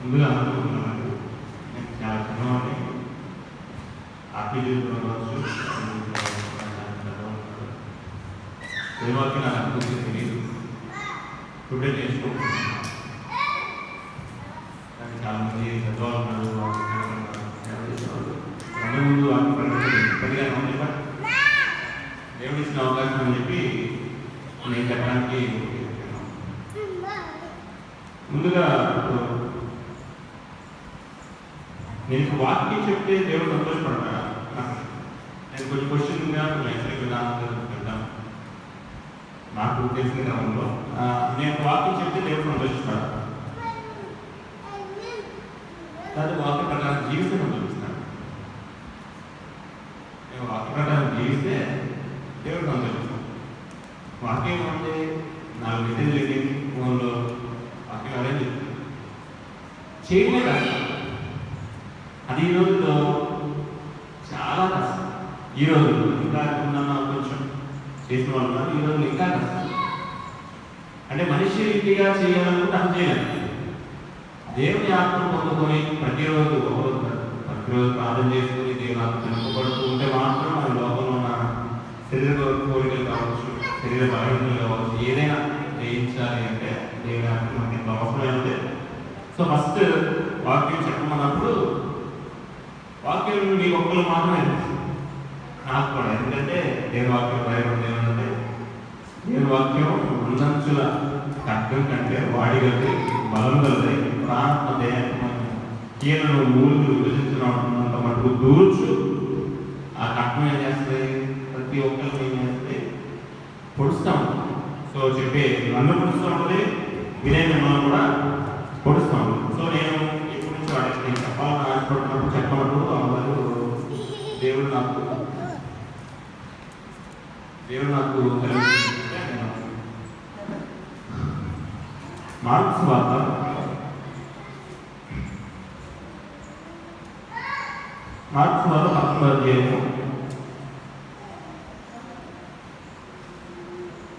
ముందుగా అనుకుంటున్నాను నేను చాలా చిన్నవాడిని ఆర్టీజీ కావచ్చు దేవాకి నాకు అనుభూతి తెలియదు ఇప్పుడే నేర్చుకుంటున్నాను. కానీ చాలామంది చదవాలన్నారు రెండు ముందు వాటి పరిస్థితి ఇప్పటిగా దేవుడు ఇచ్చిన అవకాశం అని చెప్పి నేను చెప్పడానికి ముందుగా నేను వాక్యం చెప్తే దేవుడు సంతోషపడతాడా? నేను కొంచెం క్వశ్చన్గా వెళ్తాను. నాకు తెలిసిన క్రమంలో నేను వాక్యం చెప్తే దేవుడు సంతోషిస్తాడు. కానీ వాక్య ప్రకారం జీవిస్తే సంతోషిస్తాడు. నేను వాక్య ప్రకారం జీవిస్తే దేవుడు సంతోషిస్తాడు. వాక్యం అంటే 4 మెసేజ్ లేదు ఫోన్లో వాక్యం అదే చెప్తాను చేయలే కష్టం. అది ఈ రోజుల్లో చాలా కష్టం. ఈ రోజుల్లో ఇంకా ఉన్న కొంచెం చేసిన వాళ్ళు ఉన్నారు. ఈ రోజుల్లో ఇంకా కష్టం. అంటే మనిషి రీతిగా చేయాలనుకుంటే అది చేయలేదు. దేవుని ఆత్మను పొందుకొని ప్రతిరోజు ప్రార్థన చేసుకుని దేవుని ఆత్మ నింపబడుతూ ఉంటే మాత్రం మన లోపల ఉన్న శరీర కోరికలు కావచ్చు, శరీర బలహీనతలు కావచ్చు, ఏదైనా జయించాలి అంటే దేవుని ఆత్మ మనకి ఎంత అవసరమైనదే. సో ఫస్ట్ వాక్యం చెప్పమన్నప్పుడు వాక్యం మీ ఒక్కరు మాత్రమే నాకు కూడా. ఎందుకంటే దేవుని వాక్యం భయపడి ఏమంటే దేవుని వాక్యం ఉందంచుల ఖడ్గం కంటే వాడిగలి బలం కలది ప్రాణ కీలను మూలుగులు విభజించినంత మటుకు దూర్చు. ఆ కట్నం ఏం చేస్తుంది? ప్రతి ఒక్కరికి ఏం చేస్తుంది? పొడుస్తాం. సో చెప్పే నన్ను పొడుస్తూ ఉంటుంది, వినే మిమ్మల్ని కూడా పొడుస్తాం. సో నేను ఎప్పటి నుంచి వాడికి నేను చెప్పాలని ఆశపడుతున్నప్పుడు చెప్పబట్టు అందరూ దేవుడు నాకు మార్క్స్ వార్త 19వ అధ్యాయము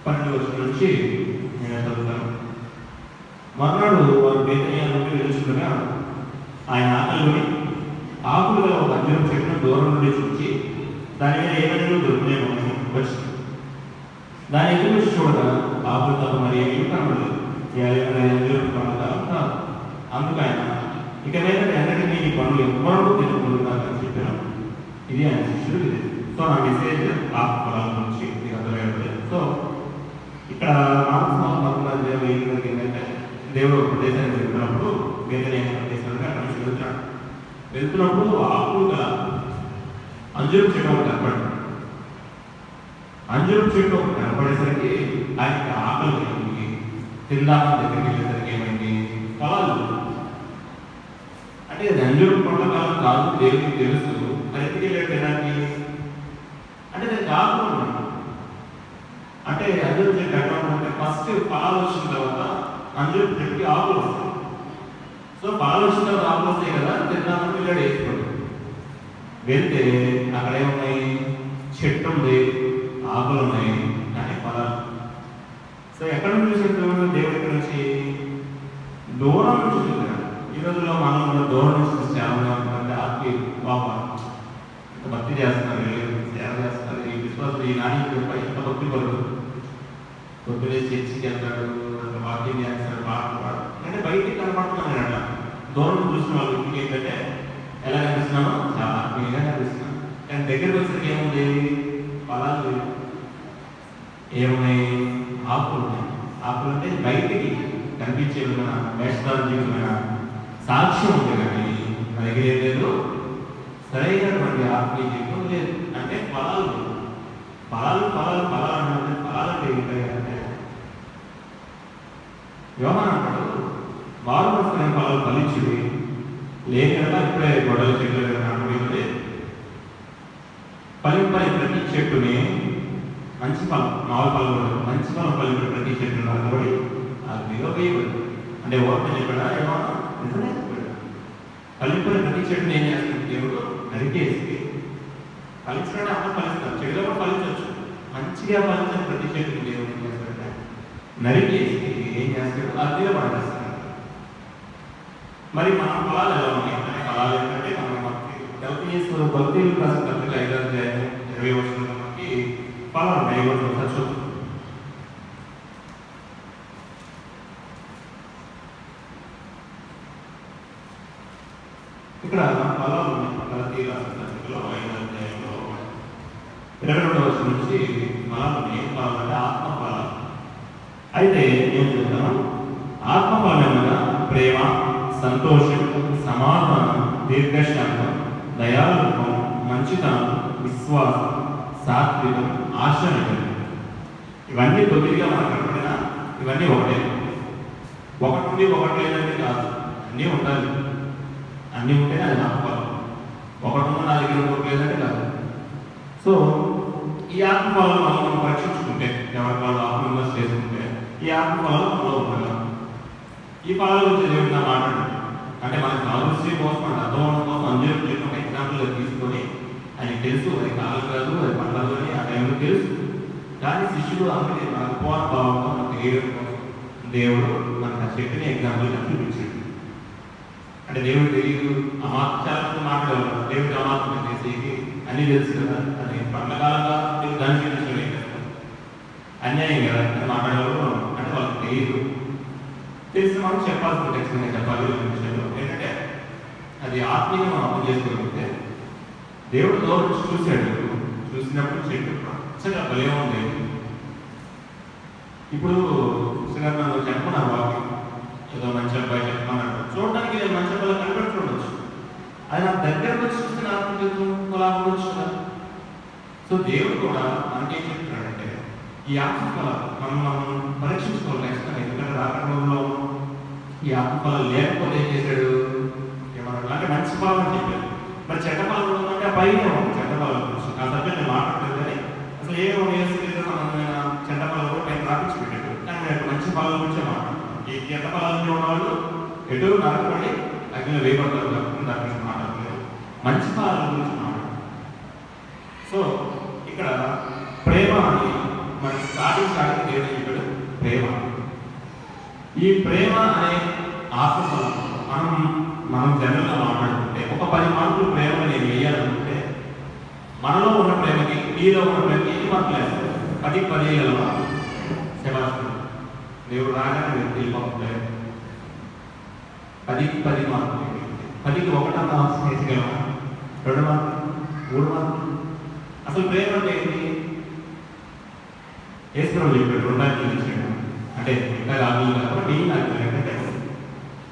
12 నుంచి నేను చదువుతాను. మర్నాడు వారు బేతనియా నుండి వెలుచుండగా ఆయన ఆకలిని ఆకులు గల ఒక అంజూరం చెట్టును దూరం నుండి చూచి దాని మీద ఏమైనా దొరుకునేమో వచ్చి దాని ఎదురు వచ్చి చూడగా ఆకులు తప్ప మరి ఏమీ కనబడలేదు. అందుకు ఆయన ఇక మీద ఎన్నటికీ నీ పనులు ఎవ్వరూ తెలుసుకుంటున్నారని చెప్పాను. ఇది ఆయన శిష్యుడు. ఇది సో నా మెసేజ్ ఆకు పొలాల గురించి మీకు అర్థమయ్యే. సో ఇక్కడ ఏంటంటే దేవుడు ఒక ప్రదేశానికి వెళ్తున్నప్పుడు వేదనే ప్రదేశానికి అక్కడ నుంచి వెళ్తున్నప్పుడు ఆకులు గల అంజూరపు చెట్టు ఒకటి కనపడింది. అంజూరపు చెట్టు ఒకటి కనపడేసరికి ఆయనకి ఆకలి తిందామని దగ్గరికి వెళ్ళేసరికి ఏమైంది? ఫలాలు అంటే అది అంజూరపు పండ్ల కాలం కాదు, దేవుడికి తెలుసు. మరి ఎందుకు వెళ్ళాడు తినడానికి? అంటే నేను కాదు అంటే అంజూరపు చెట్టు ఎట్లా ఉంటుందంటే ఫస్ట్ ఫలాలు వచ్చిన తర్వాత అంజూరపు చెట్టుకి ఆకులు వస్తాయి. సో ఫలాలు వచ్చిన తర్వాత ఆకులు వస్తాయి కదా, తిందామని వెళ్ళాడు వేసుకోండి. వెళ్తే అక్కడ ఏమున్నాయి? చెట్టు ఉంది, ఆకులు ఉన్నాయి, కానీ ఫలాలు. సో ఎక్కడ నుంచి చెట్టు? దేవుడి దగ్గర నుంచి దూరం నుంచి చూసారు. ఈ రోజుల్లో మనం కూడా దూరం నుంచి చూసి చాలా ఉంటుందంటే ఆత్మీయ బాబా ఇంత భక్తి చేస్తున్నారు, సేవ చేస్తున్నారు, ఈ విశ్వాసం ఈ నాణ్యత ఎంత భక్తి పడుతుంది. పొద్దునే చర్చికి వెళ్తాడు, వాక్యం చేస్తాడు, పాటలు పాడు అంటే బయటికి కనపడుతున్నాను అట్లా. దూరం చూసిన వాళ్ళు ఇంటికి ఏంటంటే ఎలా కనిపిస్తున్నామో చాలా ఆత్మీయంగా కనిపిస్తున్నాం. కానీ దగ్గరికి వచ్చేసరికి ఏముంది? ఫలాలు ఏమున్నాయి? ఆకులు ఉన్నాయి. ఆకులు అంటే బయటికి కనిపించే విధమైన వేషధారణ జీవితమైన సాక్ష్యం ఉంది, కానీ నా దగ్గర ఏం లేదు, సరైనటువంటి ఆత్మీయ జీవితం లేదు. అంటే ఫలాలు ఫలాలు ఫలాలు ఫలాలు అంటే ఫలాలు అంటే ఏంటంటే యోహాను అంటాడు, వారు వస్తున్న ఫలాలు ఫలించింది లేకుండా ఇప్పుడే గొడవల చెట్లు నాటబోయింది. ఫలింపని ప్రతి చెట్టుని మంచి ఫలం, మామూలు ఫలం కూడా మంచి ఫలం ఫలించిన ప్రతి చెట్టు నాటబడి అగ్నిలో వేయబడి. అంటే ఓర్పు చెప్పాడా? ఏమన్నా నిజమే చెప్పాడు. ఫలింపని ప్రతి చెట్టుని ఏం చేస్తుంది? దేవుడు నరికేసి ఫలించడం అమ్మ ఫలిస్తారు, చెడుగా కూడా ఫలించవచ్చు. మంచిగా ఫలించిన ప్రతి చెట్టుని దేవుడు ఏం చేస్తాడంటే నరికేసి ఏం చేస్తాడు? అగ్నిలో పడేస్తాడు. మరి మన ఫలాలు ఎలా ఉన్నాయి అంటే ఫలాలు ఏంటంటే భక్తులు రాసిన పత్రిక 5వ అధ్యాయం 20వ వచనంలో మనకి ఫలాలు ఉన్నాయి. ఒకసారి చూద్దాం. ఇక్కడ ఫలాలు గలతీ రాసిన పత్రికలో 5వ అధ్యాయంలో 22వ వచనం నుంచి ఫలాలు ఏం ఫలాలు అంటే ఆత్మ ఫలాలు. అయితే ఏం చెప్తాను, ఆత్మ ఫలమేమనగా ప్రేమ, సంతోషం, సమాధానం, దీర్ఘశాంతం, దయాళుత్వం, మంచితనం, విశ్వాసం, సాత్వికం, ఆశ్రయం. ఇవన్నీ కొద్దిగా మనకు కనపడినా ఇవన్నీ ఒకటే. ఒకటి నుండి ఒకటి లేదంటే కాదు, అన్నీ ఉండాలి. అన్నీ ఉంటేనే అది ఆత్మఫలం. ఒకటి ఉన్న నా దగ్గర ఒకటి లేదంటే కాదు. సో ఈ ఆత్మఫలం మనం పరీక్షించుకుంటే, ఎవరి వాళ్ళు ఆత్మవిమర్శ చేసుకుంటే ఈ ఆత్మఫలం మనలో ఉండగా ఈ ఫలాల గురించి దేవుడిగా మాట్లాడండి. అంటే మనకి కావాల్సిన కోసం మనకు అర్థం అవడం కోసం అందరూ చెప్పిన ఒక ఎగ్జాంపుల్ తీసుకొని ఆయనకి తెలుసు అది కాలం కాదు, అది పండదు అని ఆ టైంలో తెలుసు. కానీ శిష్యుడు అందుకే మనకు భావంతో మనకు తెలియడం కోసం దేవుడు మనకు ఆ చెప్పిన ఎగ్జాంపుల్గా చూపించాడు. అంటే దేవుడు తెలియదు చాలా మంది మాట్లాడేవారు, దేవుడికి అమాత్రం చేసేది అన్నీ తెలుసు కదా, అది పండకాలంగా దానికి తెలుసు అన్యాయం కదా అని మాట్లాడేవారు. అంటే వాళ్ళకి తెలియదు, తెలిసిన మనం చెప్పాల్సిన ఖచ్చితంగా చెప్పాలి విషయంలో. ఏంటంటే అది ఆత్మీయంగా మనం అర్థం చేసుకోగలిగితే దేవుడు దూరం చూశాడు, చూసినప్పుడు చెట్టు పచ్చగా భలే ఉంది. ఇప్పుడు పుస్తకాలు మనం చెప్పుకున్నాను వాకి ఏదో మంచి అబ్బాయి చెప్పమన్నాడు, చూడడానికి నేను మంచి అబ్బాయి కనిపెట్టి చూడవచ్చు. అది నాకు దగ్గరకు వచ్చి చూస్తే నాకు లాభవచ్చు కదా. సో దేవుడు కూడా మనకేం చెప్తున్నాడంటే ఈ ఆత్మఫలాలు మనం పరీక్షించుకోవాలి ఖచ్చితంగా. ఎందుకంటే రాకడంలో ఈ ఆత్మఫలాలు లేకపోతే ఏం చేశాడు, ఏమన్నాడు అంటే మంచి ఫలం అని చెప్పాడు. మరి చెడ్డ ఫలం ఉందంటే ఆ పైన చెడ్డ ఫలం గురించి ఆ సబ్జెక్ట్ నేను మాట్లాడలేదు. కానీ అసలు ఏ సంబంధమైన చెడ్డ ఫలాలు కూడా పైన రాపించి పెట్టాడు. కానీ నేను మంచి ఫలాల గురించే మాట్లాడుతున్నాను. ఈ చెడ్డ ఫలాలు ఉన్నవాళ్ళు ఎటు నరకపడి అగ్నిలో వేయబడతారు కాబట్టి దాని గురించి మాట్లాడలేదు, మంచి ఫలాల గురించి మాట్లాడుతున్నాను. సో ఇక్కడ ప్రేమ అని మనకి స్టార్టింగ్ దేవుడు చెప్పాడు ప్రేమ. ఈ ప్రేమ అనే ఆత్మఫలం మనం జనరల్గా మాట్లాడుకుంటే ఒక 10 మార్కులు ప్రేమ నేను వేయాలనుకుంటే మనలో ఉన్న ప్రేమకి నీలో ఉన్న ప్రేమకి ఎన్ని మార్కులు వేస్తారు? 10 సెబాస్టియన్ దేవుడు రాగానే మీరు తెలియకపోతే 10కి 10 మార్కులు, 10కి 1 వేయగలమా? 2 మార్కులు, 3 మార్కులు. అసలు ప్రేమ అంటే ఏంటి? ఏసుప్రభువు చెప్పాడు 2 ఆజ్ఞలు ఇచ్చాడు. అంటే ఇంకా ఆజ్ఞలు కాబట్టి మెయిన్ ఆజ్ఞలు ఏంటంటే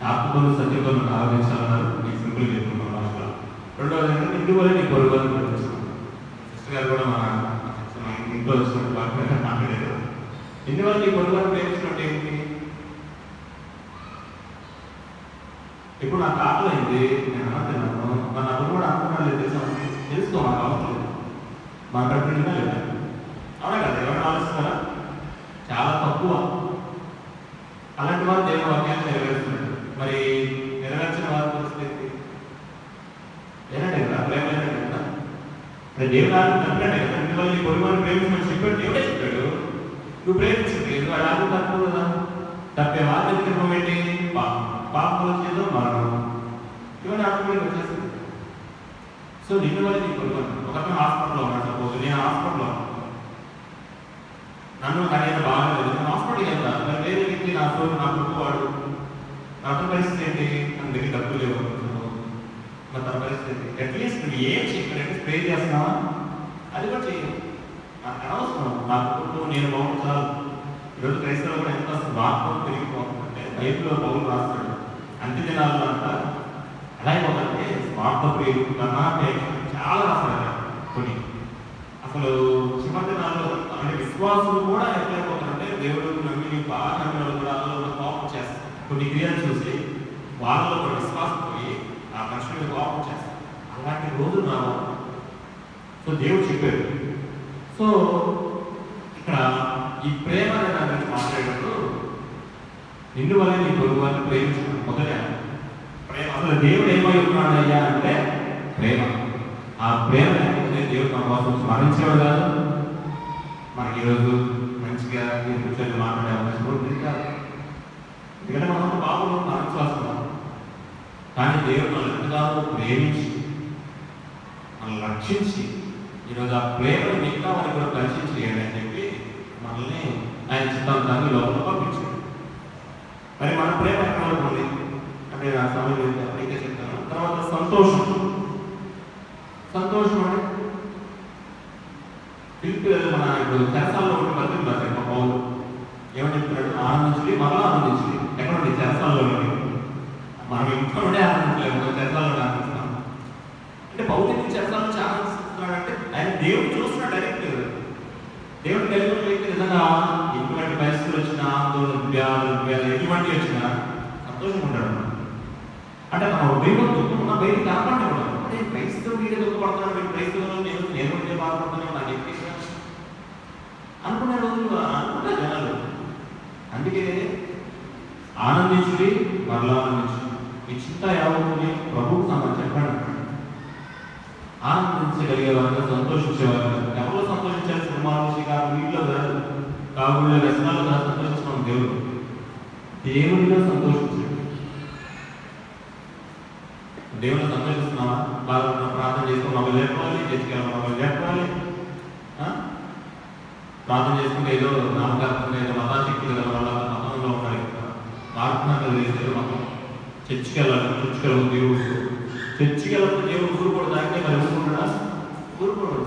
ఆత్మతోను సత్యంతోను ఆరాధించాలన్నారు. మీకు సింపుల్గా చెప్పుకున్నాం భాషలో. రెండవది ఏంటంటే ఇంటి వల్ల నీ పొరుగు వాళ్ళని ప్రేమించాలి. సిస్టర్ గారు కూడా మన ఇంట్లో వచ్చినట్టు వాటి మాట్లాడారు. ఇందువల్ల నీ పొరుగు వాళ్ళని ప్రేమించినట్టు ఏంటి? ఇప్పుడు నాకు ఆటలు అయింది, నేను అన్నతిన్నాను, మన అప్పుడు కూడా అనుకున్నాను లేదు తెలుసుకో, మాకు అవసరం లేదు, మా కడుపునిందా లేదా? అవునా కదా? ఎవరైనా ఆలోచిస్తారా? చాలా తక్కువ. అలాంటి వారు దేవుని వాక్యాన్ని నెరవేరుస్తున్నారు. మరి నెరవేర్చిన వారి పరిస్థితి లేనంటే కదా, ప్రేమ లేనంటే కదా. అంటే దేవుడు ఆత్మ తప్పినట్టే కదా. ఇందువల్ల నీ పొరుగువారిని ప్రేమించమని చెప్పాడు, దేవుడే చెప్పాడు. నువ్వు ప్రేమించలేదు, వాడు ఆత్మ తప్పు కదా. తప్పే వారి దగ్గర ఏంటి? పాపం వచ్చేదో మరణం, ఇవన్నీ ఆత్మీయంగా వచ్చేస్తుంది. సో నిన్ను వల్ల నీ పొరుగువారు ఒకరిని హాస్పిటల్లో ఉన్నాడు, సపోజ్ నేను హాస్పిటల్లో నన్ను కానీ బాగాలేదు, నేను హాస్పిటల్కి వెళ్తాను. మరి వేరే వ్యక్తి నా కొడుకువాడు, నా పరిస్థితి ఏంటి? మన దగ్గర డబ్బులు లేవు, మరి తన పరిస్థితి అట్లీస్ట్ నువ్వు ఏం చేయగలంటే స్ప్రే చేస్తున్నావా? అది కూడా చేయవు. నాకు అనవసరం, నా కుటుంబం నేను బాగుంటాను. ఈరోజు క్రైస్తవులు కూడా ఎంత స్వార్థం పెరిగిపోతుందంటే బైబిల్లో పౌలు రాస్తాడు, అంత్య దినాల్లో అంతా ఎలా అయిపోతుందంటే స్వార్థ ప్రియులు చాలా రాస్తాడు కొన్ని. అసలు చివరి దినాల్లో అంటే విశ్వాసులు కూడా ఎట్లయిపోతారంటే దేవుడు నమ్మి బాగా నమ్మిన వాళ్ళు కూడా అందులో కోపం చేస్తారు. కొన్ని క్రియలు చూసి వాళ్ళలో కూడా విశ్వాసం పోయి ఆ మనుషుల మీద కోపం చేస్తారు. అలాంటి రోజులు రావాలి. సో దేవుడు చెప్పాడు. సో ఇక్కడ ఈ ప్రేమ అనే దాని గురించి మాట్లాడేటప్పుడు నిన్ను వల్ల నీ పొరుగు వారిని ప్రేమించడం మొదట ప్రేమ. అసలు దేవుడు ఏమై ఉన్నాడయ్యా అంటే ప్రేమ. ఆ ప్రేమ లేకపోతే దేవుడు మన కోసం స్మరించేవాడు కాదు. మనకి ఈరోజు మంచిగా కూర్చొని మాట్లాడే అవకాశం కూడా కాదు. ఎందుకంటే మనం బాబులు మన విశ్వాసం కానీ దేవుడు మనల్ని ఎంతగానో ప్రేమించి మనల్ని రక్షించి ఈరోజు ఆ ప్రేమను మిగతా వారికి కూడా పరిచయం చేయాలి అని చెప్పి మనల్ని ఆయన చిత్తాంతాన్ని లోపల పంపించాడు. మరి మన ప్రేమ ఎక్కడ ఉంది అంటే ఆ సమయం అప్పటికే చెప్తాను. తర్వాత సంతోషం. సంతోషం అంటే మన ఇప్పుడు చెరసాల్లో ఉంటే బతుకు బతాయి పౌలు ఏమని చెప్తున్నాడు? ఆనందించి మరలా ఆనందించి. ఎక్కడ ఉండి చెరసాల్లో మనం ఇంట్లో ఉండే ఆనందించలేము, చెరసాల్లో ఆనందిస్తాం. అంటే పౌరుడికి చెరసాల నుంచి ఆనందిస్తున్నాడంటే ఆయన దేవుడు చూస్తున్నాడు డైరెక్ట్. దేవుడు కలిగిన వ్యక్తి నిజంగా ఎటువంటి పరిస్థితులు వచ్చినా, ఆందోళన, వ్యాధులు ఎటువంటి వచ్చినా సంతోషంగా ఉంటాడు. అంటే మన ఉదయం దుఃఖం ఉన్న బయట కాపాడే కూడా అంటే క్రైస్తవుడు వీడే దుఃఖపడుతున్నాడు, వీడు క్రైస్తవులు నేను బాధపడుతున్నాను నాకు చెప్పేసి అనుకునే రోజులు అనుకుంటారు జనాలు. అందుకే ఆనందించుడి మరలా ఆనందించు. మీ చింత యావత్తుని ప్రభువుకు సమాధానం చెప్పండి. ఆనందించగలిగేవారు, సంతోషించేవారు. ఎవరు సంతోషించాలి? సినిమాలు, షికారు, వీటిలో కాదు, కాగుళ్ళ వ్యసనాలు కాదు సంతోషించడం. దేవుడిలో సంతోషించండి. దేవుడిని సంతోషిస్తున్నావా? బాగా ప్రార్థన చేసుకుని మొబైల్ చెప్పాలి, చర్చికి మొబైల్ చెప్పాలి. ప్రార్థన చేసుకుంటే ఏదో నామకార్థంగా ఏదో మతాశక్తులు కదా వాళ్ళ మతంలో ఉన్నాయి, ప్రార్థనలు చేసేది మతం. చర్చికి వెళ్ళాలి, చర్చికి వెళ్ళదు దేవుడు. చర్చికి వెళ్ళకపోతే దేవుడు ఊరుకోడు. దానికే మరి ఊరుకుంటాడా? ఊరుకోడు.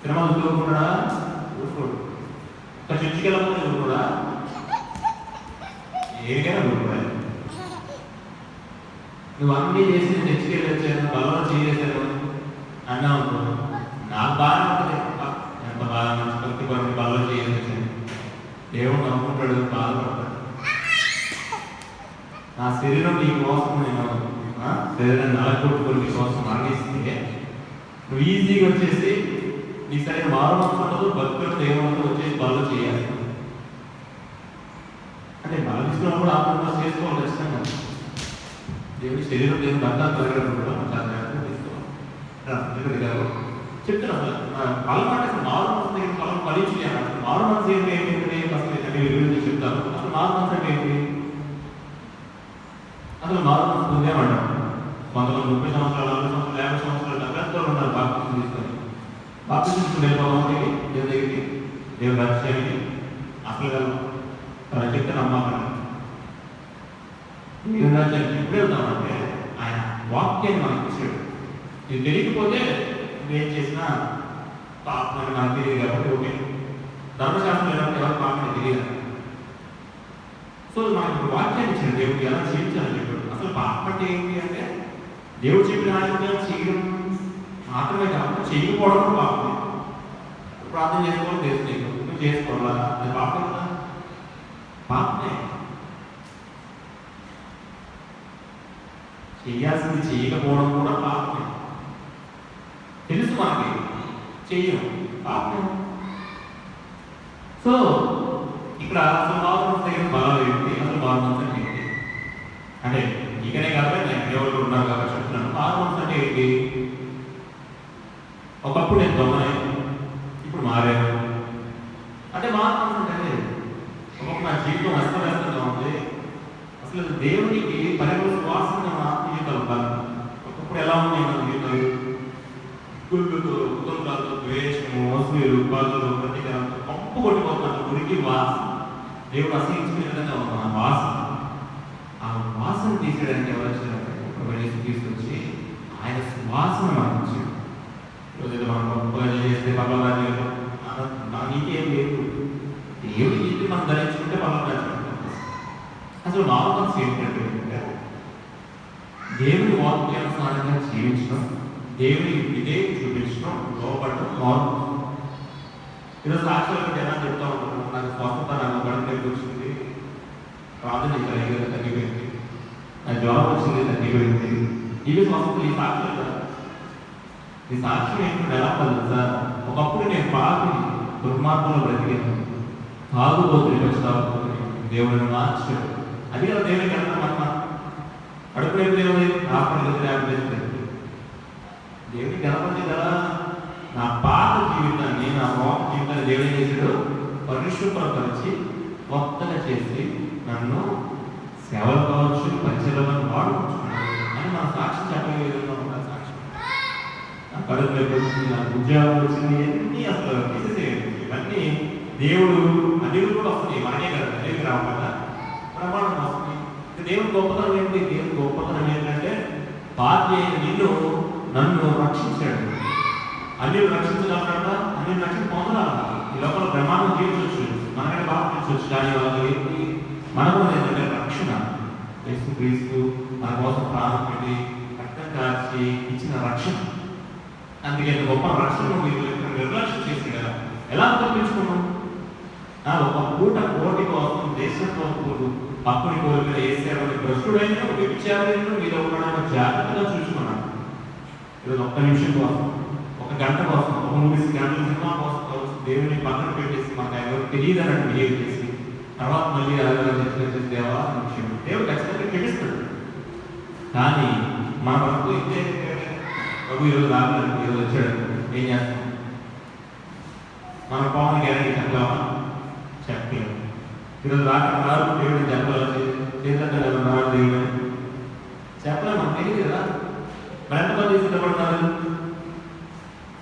తిరుమల ఊరుకుంటాడా? ఊరుకోడు. ఇంకా చర్చికి వెళ్ళకపోతే ఊరుకోడా? ఏదైనా ఊరుకోవాలి. నువ్వు అన్నీ చేసి చర్చికి వెళ్ళి వచ్చాను, బలంలో చేసేసాను అన్నా అనుకో, నాకు బాగా ఉంటుంది. ఎంత బాగా మంచి భక్తి పరుని బలంలో చేసేసాను. దేవుడు నమ్ముకుంటాడు, బాధపడతాడు. నా శరీరం నీ కోసం నేను శరీరం నలగొట్టుకొని నీ కోసం మరణిస్తే నువ్వు ఈజీగా వచ్చేసి నీ సరైన మారుమనసు ఉండదు, భక్తులు దేవుడితో వచ్చేసి బలంలో చేయాలి. అంటే బలమిస్తున్నా కూడా ఆత్మ చేసుకోవాలి ఖచ్చితంగా. దేవుడి శరీరం దేవుడు బంధాలు పెరగడం కూడా చాలా జాగ్రత్తగా తీసుకోవాలి. చెప్తున్నాను బలం అంటే అసలు మారు మనసు దగ్గర బలం ఫలించి అన్నాడు. మారు మనసు ఏంటి అసలు చెప్తాను. అసలు మారు మనసు అంటే ఏంటి? అసలు మారు మనసు పొందేమంటారు. కొంతమంది 30 సంవత్సరాలు, 40 సంవత్సరాలు, 50 సంవత్సరాలు పెద్దలు ఉన్నారు బాప్తిజం తీసుకొని. బాప్తిజం తీసుకుని వెళ్ళిపోవడానికి దేవుడి దగ్గరికి, దేవుడి రాజ్యానికి అసలు చెప్తే నమ్మాలని. దేవుడి రాజ్యానికి ఎప్పుడు వెళ్తామంటే ఆయన వాక్యాన్ని మనకి ఇచ్చాడు. ఇది తెలియకపోతే నువ్వేం చేసినా పాపం నాకు తెలియదు కాబట్టి ఓకే. ధర్మశాస్త్రం లేదంటే ఎవరు పాపం తెలియదు. సో మనకు ఇప్పుడు వాక్యాన్ని ఇచ్చాడు దేవుడు ఎలా జీవించాలని చెప్పాడు. అసలు పాపం అంటే ఏంటి అంటే దేవుడు చెప్పిన ఆశయం చేయడం మాత్రమే కాకుండా చేయకపోవడం కూడా పాపమే. ప్రార్థన చేసుకోవడం తెలుసు, నువ్వు చేసుకోవాలా అది పాపం కదా? పాపమే. చేయాల్సింది చేయకపోవడం కూడా పాపమే. తెలుసు మనకి, చెయ్యం, పాపం. సో ఇక్కడ అసలు మారుమనసు దగ్గర బలం ఏంటి? అసలు మారుమనసు అంటే ఏంటి అంటే ఇకనే కాబట్టి నేను దేవుడు ఉన్నారు కాబట్టి చెప్తున్నాను. మారుమనసు అంటే ఏంటి? ఒకప్పుడు నేను దొంగనే, ఇప్పుడు మారాను అంటే మారుమనసు అంటే ఒకప్పుడు నా జీవితం అస్తవ్యస్తంగా ఉంది. అసలు దేవునికి పరిమళ సువాసన ఆత్మీయతలు కాదు. ఒకప్పుడు ఎలా ఉన్నాయి మన జీవితాలు? కుళ్ళుతో, కుటుంబాలతో, ద్వేషము, అసూయలు, బాధలు, ప్రతీకారంతో కంపు కొట్టిపోతున్నాను. గురికి వాసన దేవుడు అసహించుకునే విధంగా ఉంది ఆ వాసన. ఆ వాసన తీసేయడానికి ఎవరు వచ్చారంటే తీసుకొచ్చి ఆయన వాసన మనకు వచ్చాడు. రోజు మనం గొప్పగా చేస్తే పర్వాలేదు, నీకేం లేదు. దేవుడి చెప్పి మనం ధరించుకుంటే పర్వాలేదు. అసలు మారుమనసు ఏంటంటే దేవుడి వాక్యానుసారంగా జీవించడం, దేవుని విధేయత చూపించడం, లోపడడం మారుమనసు. ఈరోజు సాక్షులకు ఎలా చెప్తా ఉంటాను, నాకు స్వస్థత, నాకు గడపకి వచ్చింది, ప్రార్థన కలిగి తగ్గిపోయింది, నాకు జ్వరం వచ్చింది తగ్గిపోయింది. ఇవి స్వస్థత. ఈ సాక్షులు కదా. ఈ సాక్ష్యం ఏంటంటే ఎలా పడదు సార్? ఒకప్పుడు నేను పాపి దుర్మార్గంలో బ్రతికాను, తాగుబోతులు వచ్చి దేవుడిని మార్చాడు. అది కదా దేవుడికి వెళ్తాం అన్న అడుగునే దేవుడి దేవుడికి గణపతి కదా. నా పాత జీవితాన్ని, నా మోహ జీవితాన్ని దేవుడు చేశాడు పరిశుభ్రపరిచి కొత్తగా చేసి నన్ను సేవలు కావచ్చు, పరిచయలను వాడుకుంటున్నాడు. అని మన సాక్షి చెప్పే విధంగా ఉండాలి. సాక్షి కడుపు మీద వచ్చింది, నాకు ఉద్యోగం వచ్చింది, ఇవన్నీ అసలు తీసేసేయండి. ఇవన్నీ దేవుడు అన్నిలు కూడా వస్తున్నాయి, మనకే కదా అనేవి రావు కదా, ప్రమాణం వస్తుంది. దేవుడు గొప్పతనం ఏంటి? దేవుడు గొప్పతనం ఏంటంటే పాపి అయిన నిన్ను నన్ను రక్షించాడు. అన్ని రక్షించగలరా? అన్ని రక్షణ పొందరాలి. ఈ లోపల బ్రహ్మాండం జీవించవచ్చు, మనకంటే బాగా జీవించవచ్చు. కానీ వాళ్ళు ఏంటి? మనకు ఏంటంటే రక్షణ. యేసుక్రీస్తు మన కోసం ప్రాణం పెట్టి రక్తం కార్చి ఇచ్చిన రక్షణ. అందుకే గొప్ప రక్షణ మీరు నిర్లక్ష్యం చేసి కదా ఎలా తప్పించుకున్నాం? ఒక పూట కోటి కోసం దేశంతో అప్పుని కోరికలు వేసేవాడి భ్రష్టుడైనా వ్యభిచారైనా మీరు ఒకడైనా జాగ్రత్తగా చూసుకున్నాను. ఈరోజు ఒక్క నిమిషం కోసం, ఒక గంట కోసం, ఒక 3 గంటల సినిమా కోసం దేవుని పక్కన పెట్టేసి మనకు ఎవరు తెలియదన్నట్టు బిహేవ్ చేసి తర్వాత మళ్ళీ చేసి దేవా విషయం దేవుడు ఖచ్చితంగా క్షమిస్తాడు. కానీ మన వరకు ఇంతే. ప్రభు ఈరోజు రాలేదు, ఈరోజు వచ్చాడు, ఏం చేస్తాం? మన పవన్ గ్యారెంటీ చెప్పలేమా? చెప్పలేము. ఈరోజు రాకపోతే దేవుడిని చెప్పలేదు, చేద్దాం రాడు దేవుడు చెప్పలేము, మనకు తెలియదు కదా. మరి ఎంతమంది సిద్ధపడతారు?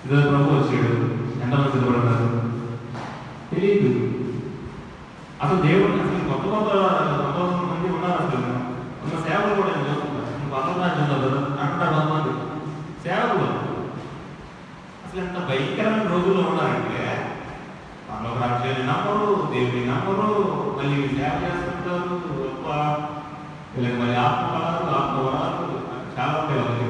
ఈరోజు ప్రభు వచ్చాడు, ఎంతమంది సిద్ధపడతారు? తెలియదు. అసలు దేవుడు అసలు కొత్త మంది ఉన్నారు. అసలు ఉన్న సేవలు కూడా చూస్తున్నారు అంటారు కొంతమంది సేవలు. అసలు ఎంత భయంకరమైన రోజుల్లో ఉన్నారంటే వాళ్ళ రాజ్యాన్ని నమ్మరు, దేవుని నమ్మరు, మళ్ళీ సేవ చేస్తుంటారు. వీళ్ళకి మళ్ళీ ఆత్మవరాలు చాలా ఉంటాయి. వాళ్ళకి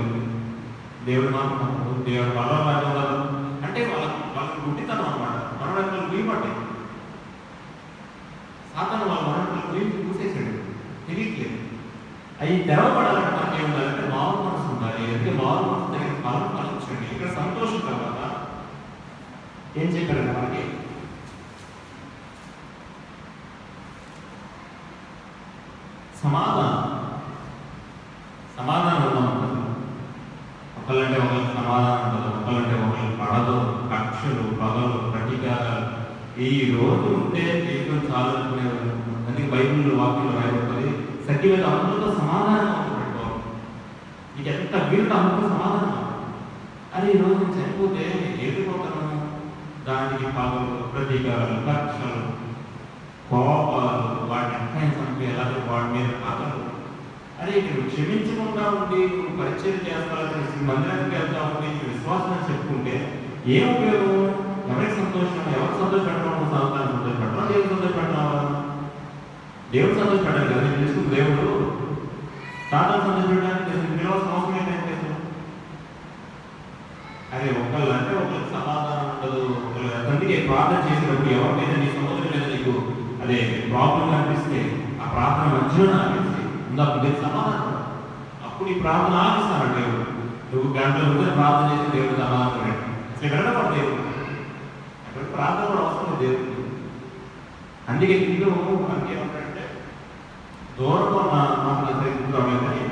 దేవుడు మాత్రం దేవుడు వాళ్ళ రాజ్యం అంటే వాళ్ళకి గుడ్డితనం అన్నమాట. మనోరంగలు వీయబట్టాయి. సాతాను వాళ్ళ మనోరంగలు వీపు చూసేసాడు, తెలియట్లేదు. అవి తెరవబడాలంటే మనకి ఏం ఉండాలంటే మారు మనసు ఉండాలి. ఎందుకంటే మారు మనసు దగ్గర ఫలం ఫలించండి. ఇక్కడ సంతోషం తర్వాత ఏం చెప్పారంటే మనకి సమాధానం ఉందాం. ఒకళ్ళంటే ఒకరికి సమాధానం ఉండదు, ఒకళ్ళంటే ఒకరికి పడదు, కక్షలు, పగలు, ప్రతీకారాలు. ఈ రోజు ఉంటే జీవితం చాలు అనుకునేవారు. అందుకే బైబిల్లో వాక్యంలో రాయబడుతుంది, సత్య మీద అందరితో సమాధానం పెట్టుకోవాలి. నీకు ఎంత వీలుంటే అందరితో సమాధానం. అది ఈ రోజు చనిపోతే ఏడిపోతాను, దానికి పగలు, ప్రతీకారాలు, కక్షలు, కోపాలు, వాడిని అర్థం చంపి ఎలాగో వాడి మీద పగలు. అరే ఇక్కడ క్షమించకుండా ఉండి నువ్వు పరిచయం చేస్తావు, మందిరానికి వెళ్తా ఉండి విశ్వాసం చెప్పుకుంటే ఏం ఉపయోగం? ఎవరికి సంతోషం? ఎవరికి సంతోషపెట్టడం? సంతానం సంతోషపెట్టడం, దేవుడు సంతోషపెట్టావా? దేవుడు సంతోషపెట్టాలి కదా. నేను తెలుసుకున్న దేవుడు సాతాను సంతోషపెట్టడానికి పిలవాల్సిన అవసరం ఏంటంటే అరే ఒకళ్ళు అంటే ఒకరికి సమాధానం ఉండదు. అందుకే ప్రార్థన చేసినప్పుడు ఎవరి మీద నీ సముద్రం మీద నీకు అదే ప్రాబ్లం అనిపిస్తే ఆ ప్రార్థన మధ్యలో అనిపిస్తే ముందు సమాధానం. అప్పుడు ఈ ప్రార్థన ఆగిస్తాను దేవుడు. నువ్వు గంటల ముందు ప్రార్థన చేసి దేవుడు సమాధానం అసలు వెళ్ళకూడదు. దేవుడు అక్కడ ప్రార్థన కూడా అవసరం దేవుడు. అందుకే ఇల్లు మనకి ఏమంటే దూరంలో కానీ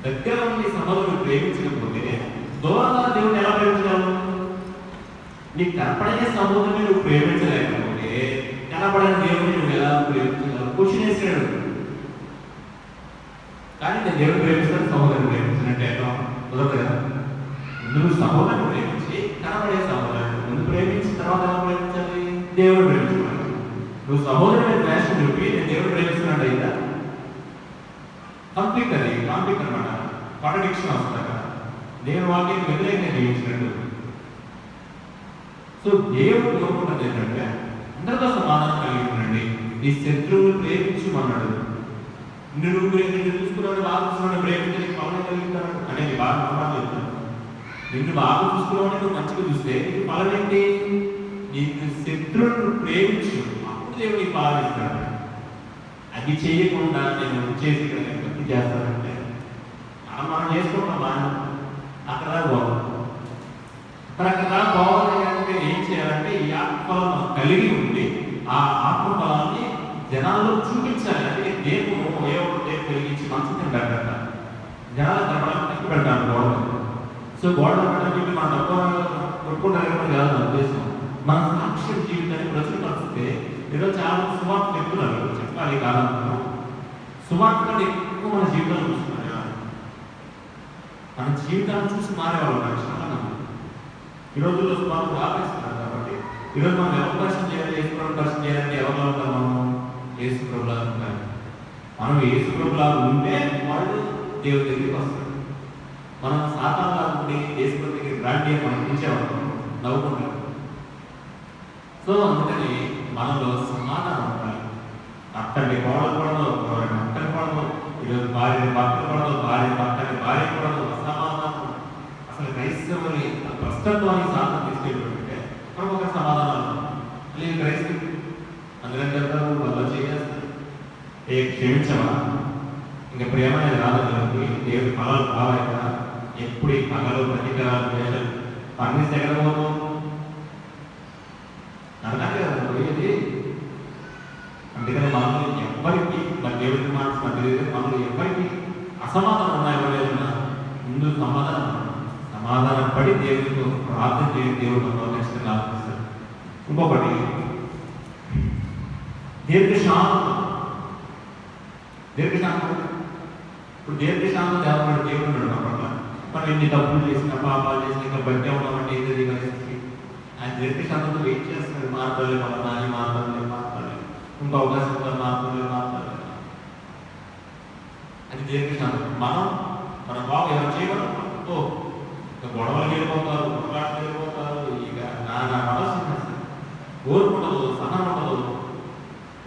దగ్గర ఉండి సమాధానం ప్రేమించకపోతే దూరంగా దేవుడిని ఎలా ప్రేమించగలవు? నీకు కనపడే సహోదరుని నువ్వు ప్రేమించలేకపోతే కనపడని దేవుడిని నువ్వు ఎలా ప్రేమించగలవు? క్వశ్చన్ వేసాడు. కానీ నేను దేవుడు ప్రేమిస్తాను, సహోదరుని ప్రేమించినట్టే కుదరదు కదా. నువ్వు సహోదరుని ప్రేమించి కనపడే సహోదరుడు ముందు ప్రేమించిన తర్వాత ఎలా ప్రేమించాలి? దేవుడు ప్రేమించుకోవాలి. నువ్వు సహోదరుని ద్వేషం చూపి నేను దేవుడు ప్రేమిస్తున్నట్టు అయిందా? కాన్ఫ్లిక్ట్ అనమాట. కాంట్రడిక్షన్ వస్తుంది కదా. దేవుడు వాక్యానికి వ్యతిరేకంగా జీవించినట్టు. సో దేవుడు కోరుకున్నది ఏంటంటే అందరితో సమాధానం కలిగి ఉండండి. నీ శత్రువుని ప్రేమించమన్నాడు. నిన్ను చూసుకున్నాడు, బాగా చూసుకున్నాడు, ప్రేమించి ఫలం కలిగిస్తాడు అనేది బాగా నమ్మాలి చెప్తాను. నిన్ను బాగా చూసుకున్నావు, నువ్వు మంచిగా చూస్తే నీకు ఫలం ఏంటి? నీకు శత్రువును ప్రేమించు, అప్పుడు దేవుడు నీకు ఫలం ఇస్తాడు. అది చేయకుండా నేను చేసి ఇక్కడ భక్తి చేస్తానంటే మనం చేసుకుంటాం బాగా. అక్కడ బాగుంది. అక్కడ బాగుంది అంటే ఏం చేయాలంటే ఈ ఆత్మఫలం కలిగి ఉండి ఆ ఆత్మఫలాన్ని జనాల్లో చూపించాలి. అంటే దేవుడు దేవుడు కలిగించి మనసు తింటాడట. జనాలు కనపడానికి పెడతాను గోడలు. సో గోడలు పెట్టడానికి మన తక్కువ కొట్టుకుంటారు కాదు ఉద్దేశం. మన సాక్షి జీవితాన్ని ప్రచురపరిస్తే ఏదో చాలా సువార్త చెప్తున్నారు, చెప్పాలి కాదు. సువార్త కంటే ఎక్కువ మన జీవితంలో చూస్తున్నారు. మన జీవితాన్ని చూసి మారేవాళ్ళు చాలా. ఈ రోజుల్లో మాకు ఆపేస్తున్నారు కాబట్టి ఈరోజు మనం ఎవరు పరిచయం చేయాలి, యేసు ప్రభు పరిచయం చేయాలంటే ఎవరిలో ఉంటాం? మనం యేసు ప్రభులా ఉంటాం. మనం యేసు ప్రభులా ఉంటే వాళ్ళు దేవుడి దగ్గరికి వస్తారు. మనం సాతానులా ఉండి యేసు ప్రభు దగ్గరికి రాండి అని మనం పిలిచేవాళ్ళం, నవ్వుకుంటాం. సో అందుకని మనలో సమాధానం ఉండాలి. అక్కడి కోడలు పడదు, అక్కడి పడదు, ఈరోజు భార్య భర్తలు పడదు, భార్య భర్తని భార్య పడదు, అసమాధానం. అసలు క్రైస్తవుని ప్రస్తుత్వాన్ని సాధన తీసుకెళ్ళిపోతుంటే మనం ఒక సమాధానాలు లేదు క్రైస్తవులు అందుకని చెప్తారు, వాళ్ళు చేస్తారు. క్షమించమా, ఇంకా ప్రేమ అనేది రాదు. దేవుడి ఫలాలు కావాలి. ఎప్పుడు ఈ పగలు ప్రతీకారాలు వేషాలు అన్ని ఎగరబోదు అర్థం కదా పోయేది. అందుకని మనల్ని ఎవరికి మన దేవుడికి మనసు మనల్ని ఎవరికి అసమాధానం ఉన్నా ఎవరైనా ముందు సమాధానం పడి దేవుడితో ప్రార్థన చేసి దేవుడు మనలో ఖచ్చితంగా ఆలోచిస్తాడు. ఇంకొకటి దీర్ఘశాంతం. ఇప్పుడు దీర్ఘశాంతం దేవుడు ఉన్నాడు అప్పట్లో. మనం ఎన్ని తప్పులు చేసిన పాపాలు చేసిన ఇంకా బట్టి ఉన్నామంటే ఏది కలిసి ఆయన దీర్ఘశాంతంతో వెయిట్ చేస్తున్నాడు. మాట్లాడలే మాట్లాడలేదు ఇంకో అవకాశం మాట్లాడలేదు. అది దీర్ఘశాంతం. మన బాబు ఎవరు చేయగలం? గొడవలు వెళ్ళిపోతారు, కొట్లాటలు వెళ్ళిపోతారు, ఇక నా ఆలోచన ఓర్పుండదు, సహనం ఉండదు,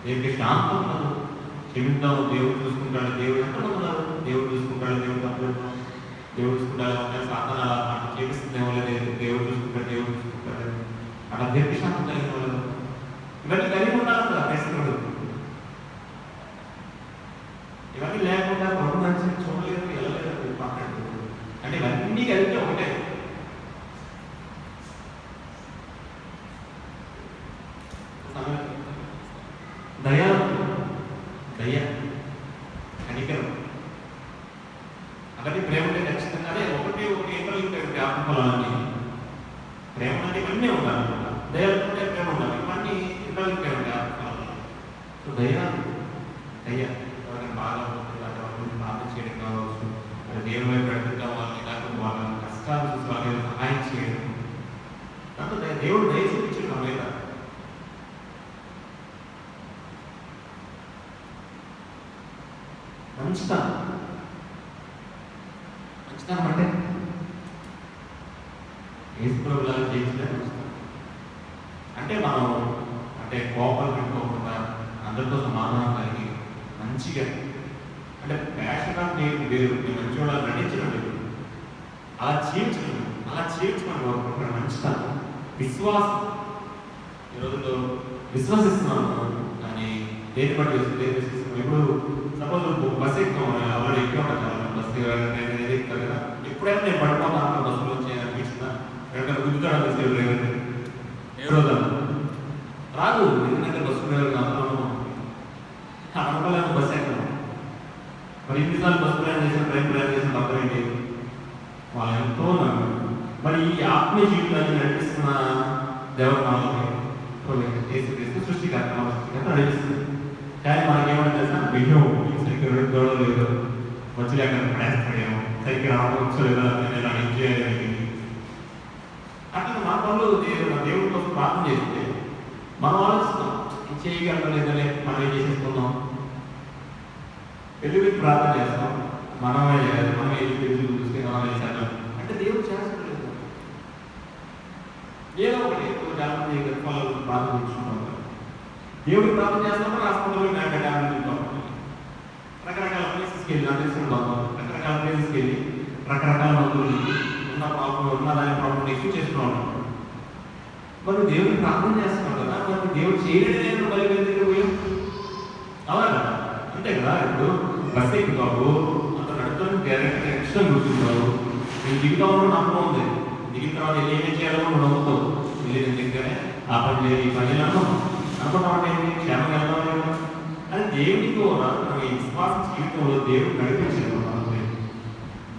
దీర్ఘశాంతం ఉండదు. క్షమిద్దాము, దేవుడు చూసుకుంటాడు. దేవుడు ఎక్కడ ఉన్నారు? దేవుడు చూసుకుంటాడు. దేవుడు తప్పు దేవుడు చూసుకుంటాడు. సాధన అలా అట్లా చేపిస్తుందేమో లేదు, దేవుడు చూసుకుంటాడు. అట్లా దీర్ఘశాంతం కలిగిన వాళ్ళు ఇవన్నీ కలిగి ఉండాలి కదా క్రైస్తవుడు. ఇవన్నీ లేకుండా ప్రభు మంచిని చూడలేదు, వెళ్ళలేదు, పక్కన అంటే ఇవన్నీ కలిగితే ఒకటే. దయ కనికరం అలాగే ప్రేమ అంటే ఖచ్చితంగానే ఒకటి ఇంటర్లింక్ ఆత్మఫలాన్ని ప్రేమ అంటే ఇవన్నీ ఉండాలి. దయ అంటే ప్రేమ ఉండాలి, ఇవన్నీ ఇంటర్లింక్ ఉంటాయి ఆత్మఫలాలు. సో దయ ఎవరైనా బాగా ప్రార్థన చేయడం కావచ్చు, దేవుని వైపు అడుగుతా వాళ్ళని లేకపోతే వాళ్ళ కష్టాలు చూసి వాళ్ళకి సహాయం చేయడం. దాంతో దేవుడు దయ చూపించడం మన మీద. మంచితనం అంటే యేసు ప్రభువులాగా చేయించడం మంచితనం. అంటే మనం అంటే కోపాలు పెట్టుకోకుండా అందరితో సమాధానం కలిగి మంచిగా అంటే ప్యాషన్ ఆఫ్ దేవుడు వేరు, మంచి వాళ్ళు నటించడం లేదు, అలా జీవించడం కోరుకుంటున్నాడు. మంచితనం, విశ్వాసం. ఈ రోజుల్లో విశ్వసిస్తున్నాను కానీ దేని బట్టి విశ్వసిస్తున్నాం. ఇప్పుడు సపోజ్ బస్సు ఎక్కుతాం, ఆల్రెడీ ఎక్కి ఉంటాను బస్సు ఎక్కుతాను కదా, ఎప్పుడైనా నేను పడిపోతాను బస్సులో వచ్చి అనిపించిందా? ఎక్కడ గుర్తుతాడు బస్సు డ్రైవర్ ఎవరోదా రాదు, ఎందుకంటే బస్సు డ్రైవర్ అనుకోలేము బస్సు ఎక్కడం. మరి ఎన్నిసార్లు బస్సు ప్రయాణం చేసిన ట్రైన్ ప్రయాణం చేసిన తప్ప ఏంటి? వాళ్ళు ఎంతో మరి ఈ ఆత్మీయ జీవితాన్ని నడిపిస్తున్న దేవనామని సృష్టికర్త నడిపిస్తుంది. కానీ మనకేమంటే బియ్యం సరిగ్గా గొడవ లేదు, వచ్చి లేక పడేస్తాడేమో, సరిగ్గా రావచ్చలేదా నేను ఎంజాయ్ చేయగలిగింది. అట్లా మా పనులు దేవుడి కోసం ప్రార్థన చేస్తే మనం ఆలోచిస్తాం చేయగలరా లేదనే మనం ఏం చేసేసుకుందాం. పెళ్లి ప్రార్థన చేస్తాం, మనమే పెళ్లి చూస్తే మనం చేశాం అంటే దేవుడు చేస్తలేదు. ఏదో ఒకటి వాళ్ళు ప్రార్థన కూర్చుంటాం, దేవుడు ప్రార్థన చేస్తామని హాస్పిటల్లో డ్యామేజ్ రకరకాల ప్లేసెస్కి వెళ్ళి అందిస్తుంటాం, రకరకాల ప్లేసెస్కి వెళ్ళి రకరకాల మందులు ఉన్న ప్రాబ్లం దాని ప్రాబ్లం ఎక్కువ చేస్తున్నాం. మరి దేవుడిని ప్రార్థన చేస్తున్నాం కదా, మరి దేవుడు చేయలేదు బయలుదేరి పోయాం అవునా కదా, అంతే కదా. ఇప్పుడు బస్ ఎక్కుతావు, అంత నడుపుతాను డైరెక్ట్గా ఎక్స్ట్రా కూర్చుంటావు, నేను దిగుతావు నమ్మకం ఉంది, దిగిన తర్వాత ఏమేమి చేయాలో నువ్వు నమ్ముతావు. వెళ్ళిన దగ్గరే ఆ పని చేయాలి, ఈ పని అనుకుంటాం అంటే క్షేమం వెళ్తాం అని దేవుడికి కూడా మన విశ్వాస జీవితంలో దేవుడు నడిపించాడు.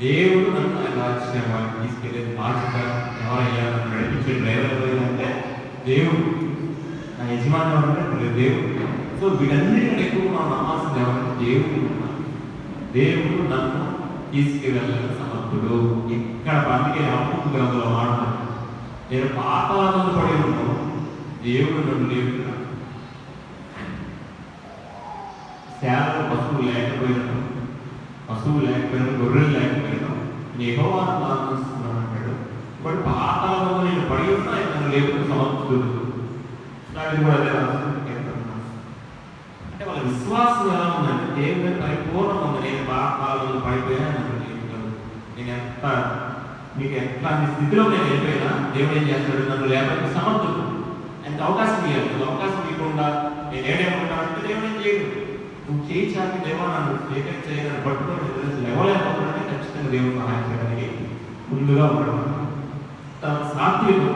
దేవుడు నన్ను రాజ్య వాడిని తీసుకెళ్ళే బాధ్యత ఎవరయ్యా నన్ను నడిపించే డ్రైవర్ ఎవరైనా దేవుడు, నా యజమాని ఎవరంటే దేవుడు. సో వీటన్నిటికంటే ఎక్కువ మనం నమ్మాల్సింది ఎవరంటే దేవుడు. దేవుడు నన్ను తీసుకెళ్ళాలని సమర్థం. సమర్థుడు. ఇక్కడ అందుకే హబక్కూకు గ్రంథంలో మాట్లాడు, నేను పాతాళమందు పడి ఉన్నాను, దేవుడు నన్ను లేపుతున్నాడు. సేవలు పశువులు లేకపోయినాను, గొర్రెలు లేకపోయినా యెహోవాను ఆరాధిస్తున్నాను అంటాడు. ఇప్పుడు పాతాళమందు నేను పడి ఉన్నా నన్ను లేపుతున్న సమర్థుడు. నాకు కూడా అదే అంటే వాళ్ళ విశ్వాసం ఎలా ఉందంటే దేవుని పరిపూర్ణం ఉంది. నేను పాతాళమందు పడిపోయాను, నేను మీకు ఎట్లాంటి స్థితిలో నేను వెళ్ళిపోయినా దేవుడు ఏం చేస్తాడు, నన్ను లేకపోతే సమర్థుడు. ఆయనకు అవకాశం ఇవ్వాలి. అవకాశం ఇవ్వకుండా నేను ఏడేమంటానంటే దేవుడు ఏం చేయడు. నువ్వు చేయి చాకి దేవా నన్ను చేయని పట్టుకొని లేవలేకపోతున్నానే ఖచ్చితంగా దేవుడు సహాయం చేయడానికి ముందుగా ఉండడం. సాత్వికం,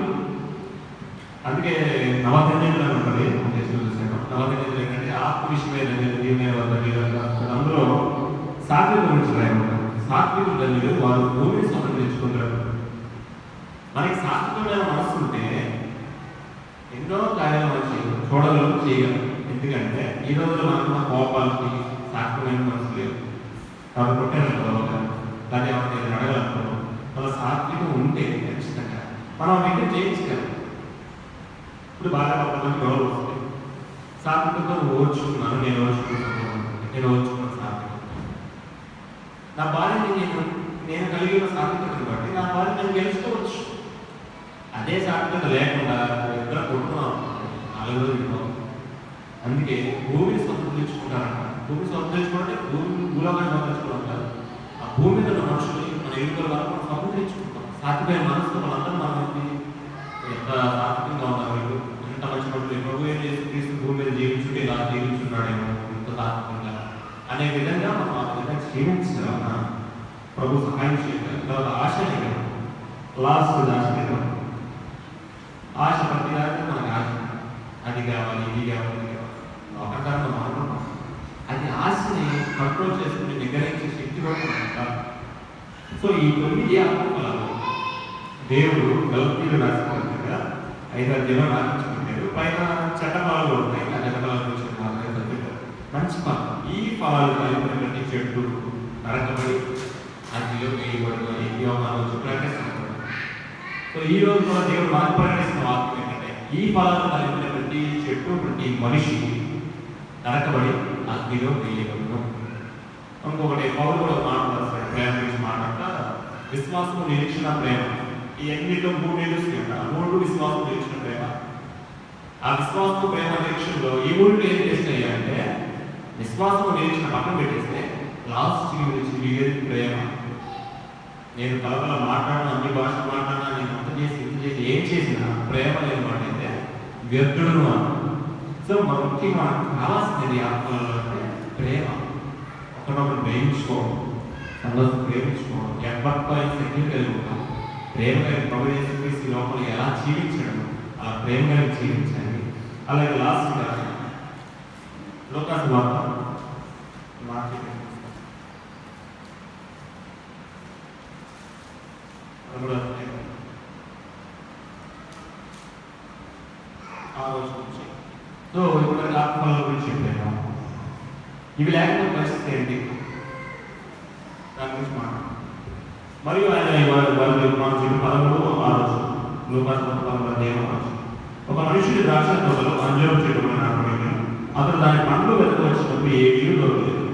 అందుకే నవకన్యకులు అని ఉంటుంది. నవకన్యకులు ఏంటంటే ఆత్మ విషయమే అందులో సాత్వికం గురించి రాయమంటారు. సాత్వికులు ధన్యులు, వారు భూమిని సంతరించుకుంటారు. మనకి సాత్వికమైన మనస్సు ఉంటే ఎన్నో కార్యాలు మనం చేయగలం. ఎందుకంటే ఈ రోజుల్లో మనకున్న కోపాలకి సాత్వికమైన మనసు లేదు. కాబట్టి కొట్టాను దాన్ని ఏమైనా అడగలను. మన సాత్వికం ఉంటే ఖచ్చితంగా మనం వ్యక్తి చేయించగలం. ఇప్పుడు బాగా కొంతమంది గౌరవం వస్తుంది. సాత్వికంతో ఓర్చుకున్నాను, నేను ఓర్చుకున్నాను సాత్వికం. నా భార్యని నేను కలిగి ఉన్న సాత్వికతను బట్టి నా భార్య నేను గెలుచుకోవచ్చు. అదే సాత్వికత లేకుండా ఇద్దరు కొట్టుకున్నాం, 4 రోజులు. అందుకే భూమిని సంతరించుకుంటారంట. భూమిని సంతరించుకుంటే భూలోకాన్ని సంతరించుకోవడం కాదు, ఆ భూమి మీద ఉన్న మనుషులు మన ఎదుగుల వరకు మనం సంతరించుకుంటాం. సాత్వికమైన మనసుతో మనందరం మనం ఎంత సాత్వికంగా ఉన్నారు, వీళ్ళు ఎంత మంచి మనుషులు, ప్రభు ఏం చేసి క్రీస్తు భూమి మీద జీవించుంటే ఇలా జీవించున్నాడేమో ఎంత సాత్వికంగా అనే విధంగా మనం ఆ విధంగా జీవించగలమా ప్రభు సహాయం చేయగలం. తర్వాత ఆశ లేదు, లాస్ట్ ఆశ ప్రతిదానికి మనకు ఆశ, అది కావాలి ఇది కావాలి ఒకటాన్ని మాట్లాడుతాం. అది ఆశని కంట్రోల్ చేసుకుని నిగ్రహించే శక్తి కూడా మనకు. సో ఈ 9 ఆత్మఫలాలు దేవుడు గలతీయులు రాసినట్టుగా 5 అధ్యాయాలు రాయించుకుంటారు. పైన చట్టఫలాలు ఉంటాయి. ఆ చట్టఫలాల గురించి మాత్రమే చదువుతారు. మంచి ఫలం, ఈ ఫలాలు కలిగినటువంటి చెట్టు నరకబడి అగ్నిలో వేయబడి అని యోహాను వచ్చి ప్రకటిస్తున్నాడు. సో ఈ రోజు కూడా దేవుడు మాకు ప్రకటిస్తున్న వాక్యం ఏంటంటే ఈ ఫలాలు కలిగినటువంటి చెట్టు ప్రతి మనిషి నరకబడి అగ్నిలో వేయబడును. ఇంకొకటి పౌరు కూడా మాట్లాడతాడు, ప్రేమ గురించి మాట్లాడతా. విశ్వాసము, నిరీక్షణ, ప్రేమ, ఈ అన్నింటిలో 3 నిలుస్తాయి. 3 విశ్వాసం, నిరీక్షణ, ప్రేమ. ఆ విశ్వాసము, ప్రేమ, నిరీక్షణలో ఈ 3 ఏం చేస్తాయి అంటే విశ్వాసము నిరీక్షణ పక్కన పెట్టేస్తే లాస్ట్ మిగిలిన ప్రేమ. నేను కలకల మాట్లాడిన, అన్ని భాషలు మాట్లాడినా, నేను అంత చేసి ఏం చేసినా ప్రేమ లేని మాట అయితే వ్యర్థుడును అన్న. సో మన ముఖ్యంగా మనకు కావాల్సినది ఆత్మలలో అంటే ప్రేమ. ఒకరినొకరు ప్రేమించుకోవడం, సంగతి ప్రేమించుకోవడం, ఎవరితో శక్తి కలిగి ఉంటాం. ప్రేమ కలిగి ప్రభు యేసుక్రీస్తు లోపల ఎలా జీవించడం, అలా ప్రేమ కలిగి జీవించాలి. అలాగే లాస్ట్గా లోకాసు వార్త సో ఇప్పుడు ఆత్మల గురించి చెప్పాను. ఇవి లేకపోతే పరిస్థితి ఏంటి, దాని గురించి మాట్లాడు. మరియు ఆయన మనం చెప్పిన 13 లోకాసు ఒక మనుషుడి ద్రాక్ష తోటలో అంజూరపు చెట్టు నాటబడింది. అతను దాని పండ్లు వెతకవచ్చినప్పుడు ఏమీ దొరకలేదు.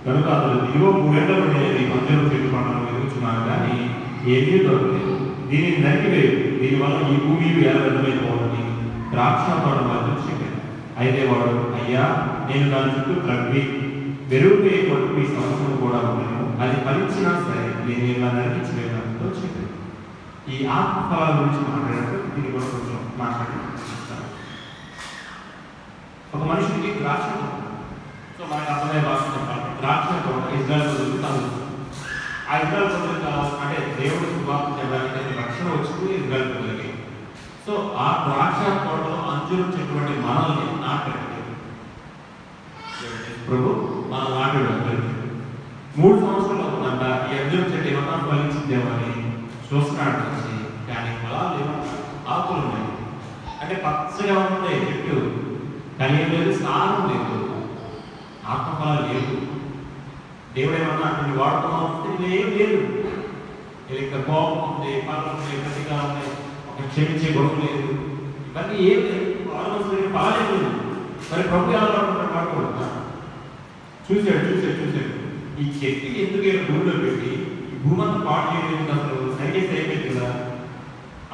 కనుక అతను ఇదిగో 3 ఏళ్ల నుండి అంజూరపు చెట్టు పండ్లను వెతుకుతున్నాను కానీ ఏమీ దొరకలేదు. దీనిని నరికివేయు, దీనివల్ల ఈ భూమి వేలవెద్దమైపోవడానికి ద్రాక్ష తోట మాత్రం చెప్పాను. అయితే వాడు, అయ్యా నేను దాని చుట్టూ త్రవ్వి మెరుగుపే కొట్టు ఈ సంవత్సరం కూడా ఉన్నాను, అది ఫలించినా సరే నేను ఇలా నరికించలేదంతో చెప్పాను. ఈ ఆత్మఫలాల గురించి మాట్లాడారు. దీన్ని కూడా కొంచెం మాట్లాడుతాను. ఒక మనుషుడికి ద్రాక్ష తోట, సో మనకు అర్థమయ్యే భాష చెప్పాలి. ద్రాక్ష తోట ఇజ్రాయెల్ ప్రజలకు కావచ్చు. ఆ ఇజ్రాయెల్ ప్రజలకు కావచ్చు అంటే దేవుడు శుభార్త చెప్పడానికి రక్షణ వచ్చింది ఇజ్రాయెల్ ప్రజలకి. సో ఆ ద్రాక్ష తోటలో అంజూరం చెట్టు మనల్ని నాటాడు ప్రభు. మనం నాటాడు 3 సంవత్సరాలు అవుతుందంట. ఈ అంజూరం చెట్టు ఏమన్నా ఫలించిందేమని చూస్తున్నాడు వచ్చి, కానీ ఫలాలు ఏమన్నా ఆకులు ఉన్నాయి. అంటే పచ్చగా ఉంటాయి చెట్టు, కానీ ఏం లేదు, సారం లేదు, ఆత్మఫలాలు లేదు. దేవుడు ఏమన్నా అటువంటి వాడుతున్నాం ఏం లేదు. ఇంకా కోపం ఉంది, పాపం ఉంది, ప్రతిగా ఉంది, ఒక క్షమించే గుణం లేదు, ఇవన్నీ ఏం లేదు. ఆలోచన బాగాలేదు. మరి ప్రభు ఎలా మాట్లాడుకుంటున్నా చూశాడు. ఈ చెట్టు ఎందుకు భూమిలో పెట్టి ఈ భూమి అంతా పాటు చేయలేదు, అసలు సరిగ్గా అయిపోయింది కదా.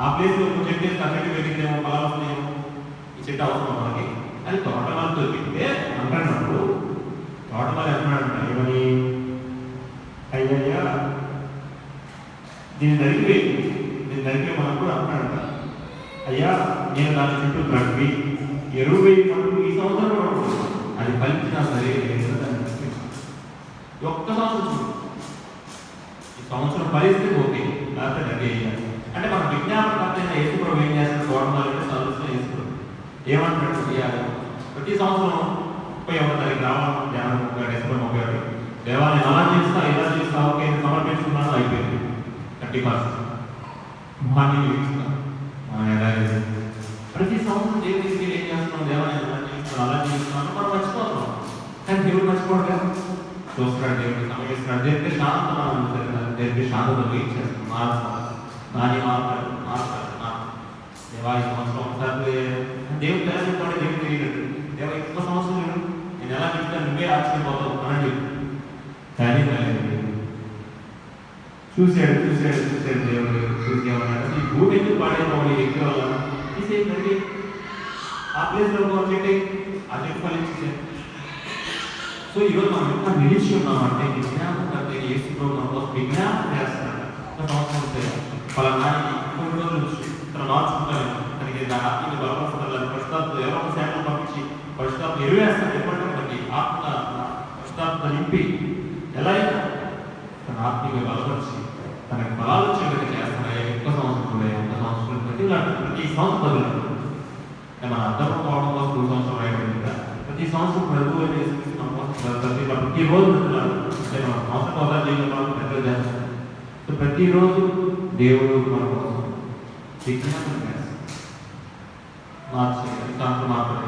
ఆ ప్లేస్లో ఒక చెట్టు వేసి ఆ చెట్టు పెట్టిందేమో, ఫలాలు వస్తున్నాయేమో, ఈ చెట్టు అవసరం మనకి అని తోటమాలతో చెప్తే అంటున్నాడు. తోటమాల అంటున్నాడంట, ఏమని, అయ్యయ్యా నేను నరికే మనకు కూడా అంటున్నాడంట, అయ్యా నేను దాని చుట్టూ త్రవ్వి ఎరువు వేయి మనకు ఈ సంవత్సరం అది ఫలించినా సరే ఒక్క సంవత్సరం, ఈ సంవత్సరం ఫలిస్తే ఓకే, లేకపోతే రెడీ అయ్యాలి. అంటే మన విజ్ఞాపన యేసుప్రభు ఏం చేస్తారు, తోటమాలంటే సదస్సులో యేసుప్రభు ఏమంటాడు, ప్రతి సంవత్సరం 31వ తారీఖు రావాలి జనవరి 31 దేవాలయం అలా చేస్తా ఇలా చేస్తా, ఓకే సమర్పించుకున్నాను, అయిపోయింది. 31 మార్నింగ్ ఇస్తాను. ప్రతి సంవత్సరం దేవుడికి ఏం చేస్తున్నాం, దేవాలయం అలా చేస్తున్నాను మనం మర్చిపోతున్నాం. కానీ దేవుడు మర్చిపోడు కదా, చూస్తున్నాడు, దేవుడిని సమగిస్తున్నాడు. దేవుడికి శాంతం అనుకుంటారు, దేవుడికి శాంతత వేయించేస్తాం, మారుతాం, దాన్ని మారుతాడు. దేవా ఈ సంవత్సరం ఒకసారి దేవుడు తెలియకుండా దేవుడు తెలియదు, దేవ ఇంకో సంవత్సరం నేను ఎలా చెప్తాను, నువ్వే ఆశ్చర్యపోతావు అని చెప్పి. కానీ చూశాడు దేవుడు చూసి ఉన్నాడు, ఈ భూమి ఎందుకు పాడైపోవాలి వ్యక్తి వల్ల తీసేయండి, ఆ ప్లేస్లో చెట్టు ఆ చెట్టు ఫలించింది. సో ఈరోజు మనం ఎంత నిలిచి ఉన్నామంటే విజ్ఞాపన యేసుప్రభు మన కోసం విజ్ఞాపన చేస్తున్నాడు. ఒక సంవత్సరం ఫలానా కొన్ని రోజుల నుంచి తన మార్చుకుంటాను, తనకి ఆత్మీయ బలపరుస్తాను, పరిశుద్ధాత్మ ఎవరో ఒక సేవలు పంపించి పరిశుద్ధాత్మ ఎరువేస్తాను, ఎప్పటి మనకి ఆత్మ పరిశుద్ధాత్మ నింపి ఎలా అయినా తన ఆత్మీయ బలపరిచి తనకి బలాలు వచ్చేట్టుగా చేస్తున్నాయి. ఒక్క సంవత్సరం ప్రతి సంవత్సరం బదులు మన అర్థం పోవడం కోసం 2 సంవత్సరాలు రాయబడింది కదా, ప్రతి సంవత్సరం ప్రభువు చేసుకుంటున్నాం ప్రతిరోజు అంటే మన సంవత్సరం హోదా చేయడం పెద్ద చేస్తాం. సో ప్రతిరోజు దేవుడు మన కోసం విజ్ఞాపన చేస్తాం. మార్చి సంవత్సరం మాత్రమే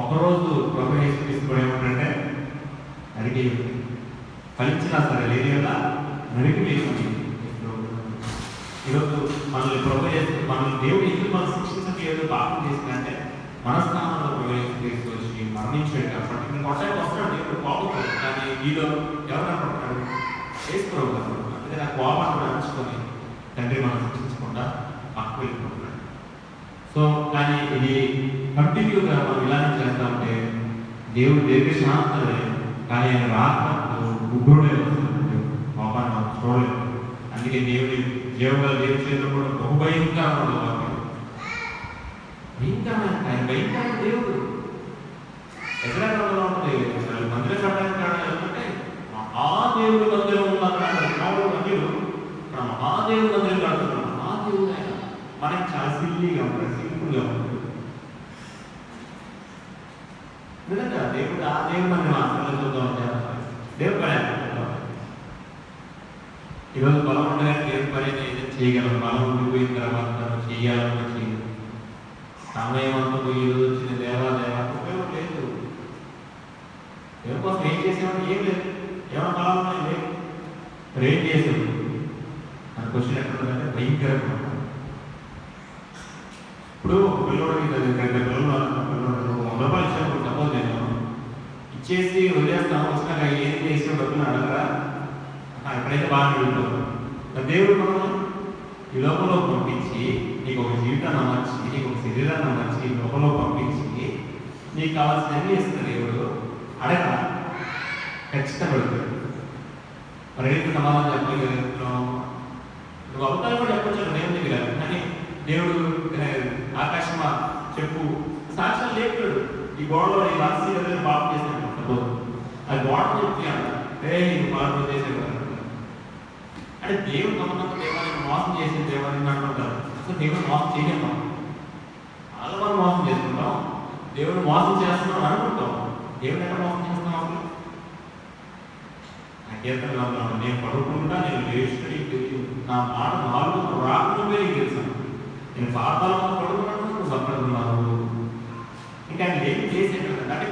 ఒకరోజు ప్రభు యేసుక్రీస్తు ఏమంటే అడిగి ఫలించినా సరే లేని కదా నరికి వేసుకుని ఈరోజు మనల్ని ప్రభు మనల్ని దేవుడు ఎందుకు మనం శిక్షించక ఏదో పాపం చేసినంటే మన స్థానంలో ప్రభు తీసుకొచ్చి మరణించాడు కాబట్టి నేను కొట్టానికి వస్తాడు దేవుడు కోపం. కానీ వీళ్ళు ఎవరు అనుకుంటాడు, వేసుకోవడం అనుకుంటున్నాడు. అంటే నా కోపాన్ని నడుచుకొని తండ్రి మనం శిక్షించకుండా పక్కకు వెళ్ళిపోతున్నాడు. సో కానీ ఇది కంటిన్యూగా మనం ఇలానే చేస్తా ఉంటే దేవుడు దీర్ఘశాంతమే, కానీ ఆయన రాక ఉగ్రుడే వస్తుంది, కోపాన్ని మనం చూడలేదు. అందుకే దేవుడి దేవుడి చేతిలో కూడా బహుభయంకరమైన వాక్యం, భయంకరమైన ఆయన భయంకరమైన దేవుడు. ఎక్కడెక్కడ ఉంటుంది అసలు మందిరం కట్టడానికి కారణం ఏంటంటే మహాదేవుడి మందిరం ఉన్నాడు. మందిరం మహాదేవుడి మందిరం కడుతున్నాడు. మహాదేవుడు ఆయన మనకి చాలా సిల్లీగా ఉంటాడు, సింపుల్గా ఉంటాడు. నిజంగా దేవుడు ఆ దేవుడు మనం మాత్రమే చూద్దాం చేస్తాం. దేవుడు పని ఈరోజు బలం ఉండగానే దేవుడి పని ఏదైనా చేయగలం. బలం ఉండిపోయిన తర్వాత చేయాలన్నా చేయగలం. సమయం అంతా పోయి ఈరోజు వచ్చిన దేవాదేవ ఉపయోగం లేదు. దేవుడి కోసం ఏం చేసామని ఏం లేదు, ఏమైనా బలం లేదు. మరి ఏం చేసాము అని క్వశ్చన్ ఎక్కడ ఉందంటే భయంకరంగా. ఇప్పుడు ఒక పిల్లవాడికి 2 పిల్లలు 100 రూపాయలు ఇచ్చినప్పుడు సపోజ్ నేను ఇచ్చేసి వదిలేస్తాను, వచ్చినాక ఏం చేసిన డబ్బులు అడగరా, ఎప్పుడైతే బాగా వెళ్ళిపోతాం. దేవుడు మనం ఈ లోపంలో పంపించి నీకు ఒక జీవితాన్ని అమర్చి, నీకు ఒక శరీరాన్ని అమర్చి ఈ లోపంలో పంపించి నీకు కావాల్సినవన్నీ ఇస్తుంది. దేవుడు అడగ ఖచ్చితంగా అడుగుతాడు. మరి ఏంటి సమాధానం చెప్పగలుగుతున్నాం? నువ్వు అబద్ధాలు కూడా చెప్పచ్చు దేవుని దగ్గర, కానీ దేవుడు ఆకాశమా చెప్పు సాక్ష్యాలు లేపుతాడు. ఈ గోడలో ఈ రాసి బాగు చేశాను, అది గోడ చెప్తే నువ్వు బాగా చేసేవారు అంటే దేవుడు కొంతమంది దేవాన్ని మోసం చేసే దేవాన్ని అంటుంటారు. అసలు దేవుడు మోసం చేయగలం, చాలా మనం మోసం చేసుకుంటాం. దేవుడు మోసం చేస్తున్నాం అనుకుంటాం. దేవుడు ఎక్కడ మోసం చేస్తున్నాం? అసలు నా కీర్తన నేను పడుకుంటా, నేను లేచి నా మాట 4 రాకుండా తెలుసాను. నేను పాతాలను పడుకున్నాను, నువ్వు అక్కడ ఉన్నావు. ఇంకా ఆయన ఏం చేసేది అంటే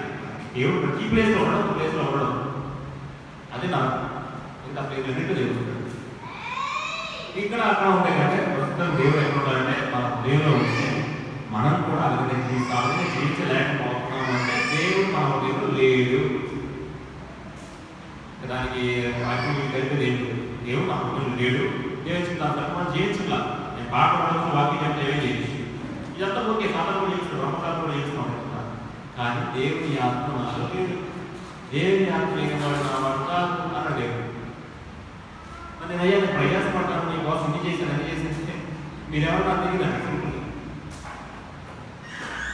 దేవుడు ప్రతి ప్లేస్లో ఉండడం, ఒక ప్లేస్లో ఉండడం. అదే నాకు ఇంకా ప్లేస్ ఎన్నింటి దేవుడు ఇక్కడ అక్కడ ఉంటాయి అంటే ప్రస్తుతం దేవుడు ఎక్కడుంటారంటే మన హృదయంలో ఉంటే మనం కూడా అలాగే జీవితాలని జీవించలేకపోతున్నాం అంటే దేవుడు మన హృదయంలో లేడు. దానికి వాక్యం కలిపి దేవుడు మన హృదయంలో లేడు. జీవించుతాను తప్ప మనం జీవించట్లా. నేను పాట పాడుతూ వాక్యం అంటే ఏమీ చేయొచ్చు. ఇదంతా ఓకే, సాధన కూడా చేస్తాడు, బ్రహ్మకాలు కూడా చేస్తాం. కానీ దేవుని ఆత్మ నాలో లేదు. దేవుని ఆత్మ లేనివాడు నా వాడు కాదు అన్నాడు దేవుడు. నేను అయ్యా నేను ప్రయాసపడ్డాను, నీ కోసం ఇన్ని చేశాను అన్ని చేసేస్తే మీరెవరు నాకు తెలియదు అనుకుంటుంది.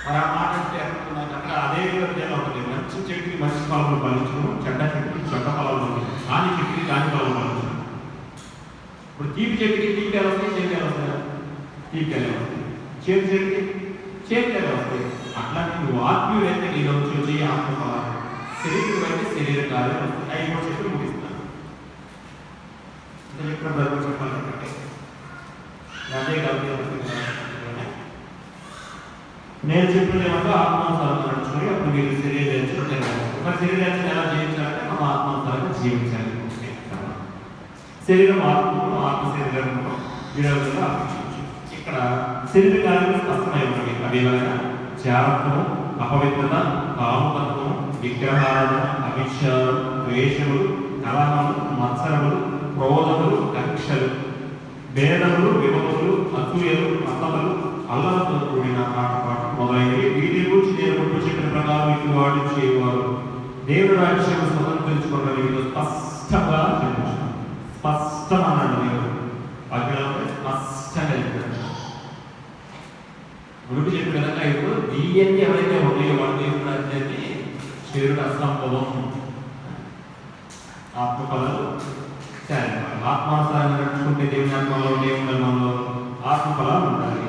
మరి ఆ మాట అంటే నాకు అక్కడ అదే విధంగా ఉంటుంది. మంచి చెట్టుకి మంచి ఫలాలు ఫలించడం, చెడ్డ చెట్టుకి చెడ్డ ఫలాలు ఫలించడం, దాని చెట్టుకి దాని ఫలాలు ఫలించడం. ఇప్పుడు తీపి చెట్టుకి తీపికాయలు వస్తాయి, చేతికాయలు వస్తాయి, తీపికాయలు వస్తాయి. చేతి చెట్టుకి చేతికాయలు వస్తాయి. అట్లాంటి నువ్వు ఆత్మీయుడైతే నీలో వచ్చి ఆత్మ ఫలాలు, శరీరం అయితే శరీర కార్యాలు వస్తాయి. అవి కూడా చెప్పి ముగిస్తాను. ఇక్కడ బ్రదర్ చెప్పాలంటే అదే కాదు, నేను చెప్పిన ఏమంటే ఆత్మానుసారంగా నడుచుకొని అప్పుడు మీరు శరీరం ఒక శరీరాన్ని ఎలా జీవించాలంటే మనం ఆత్మానుసారంగా జీవించాలి. శరీరం ఆత్మ ఆత్మ శరీరం విరోధంగా ఇక్కడ శరీర కార్యాలు స్పష్టమై ఉంటుంది. అవి జాగ్రత్తము, అపవిత్రత, కాముకత్వం, విగ్రహారాధన, అభిషాలు, ద్వేషములు, కలహములు, మత్సరములు, క్రోధములు, కక్షలు, భేదములు, విమతులు, అసూయలు, మతములు, అల్లలతో కూడిన ఆటపాటు మొదలైనవి. వీటి గురించి నేను ముందు చెప్పిన ప్రకారం వీటి వాడు చేయవారు దేవుడు రాజ్యం స్వతంత్రించుకున్న వీటిలో స్పష్టంగా చెప్పాను. స్పష్టం అన్నాడు దేవుడు. వాక్యంలో స్పష్టంగా చెప్పాడు. ముందు చెప్పిన విధంగా ఇప్పుడు దీన్ని ఎవరైతే ఉన్నాయో వాడు దేవుడు రాజ్యాన్ని చేరుడు అసంభవం. ఆత్మఫలాలు ఆత్మానుసారంగా నడుచుకుంటే దేవుని ఆత్మలో దేవుని మనలో ఆత్మఫలాలు ఉండాలి.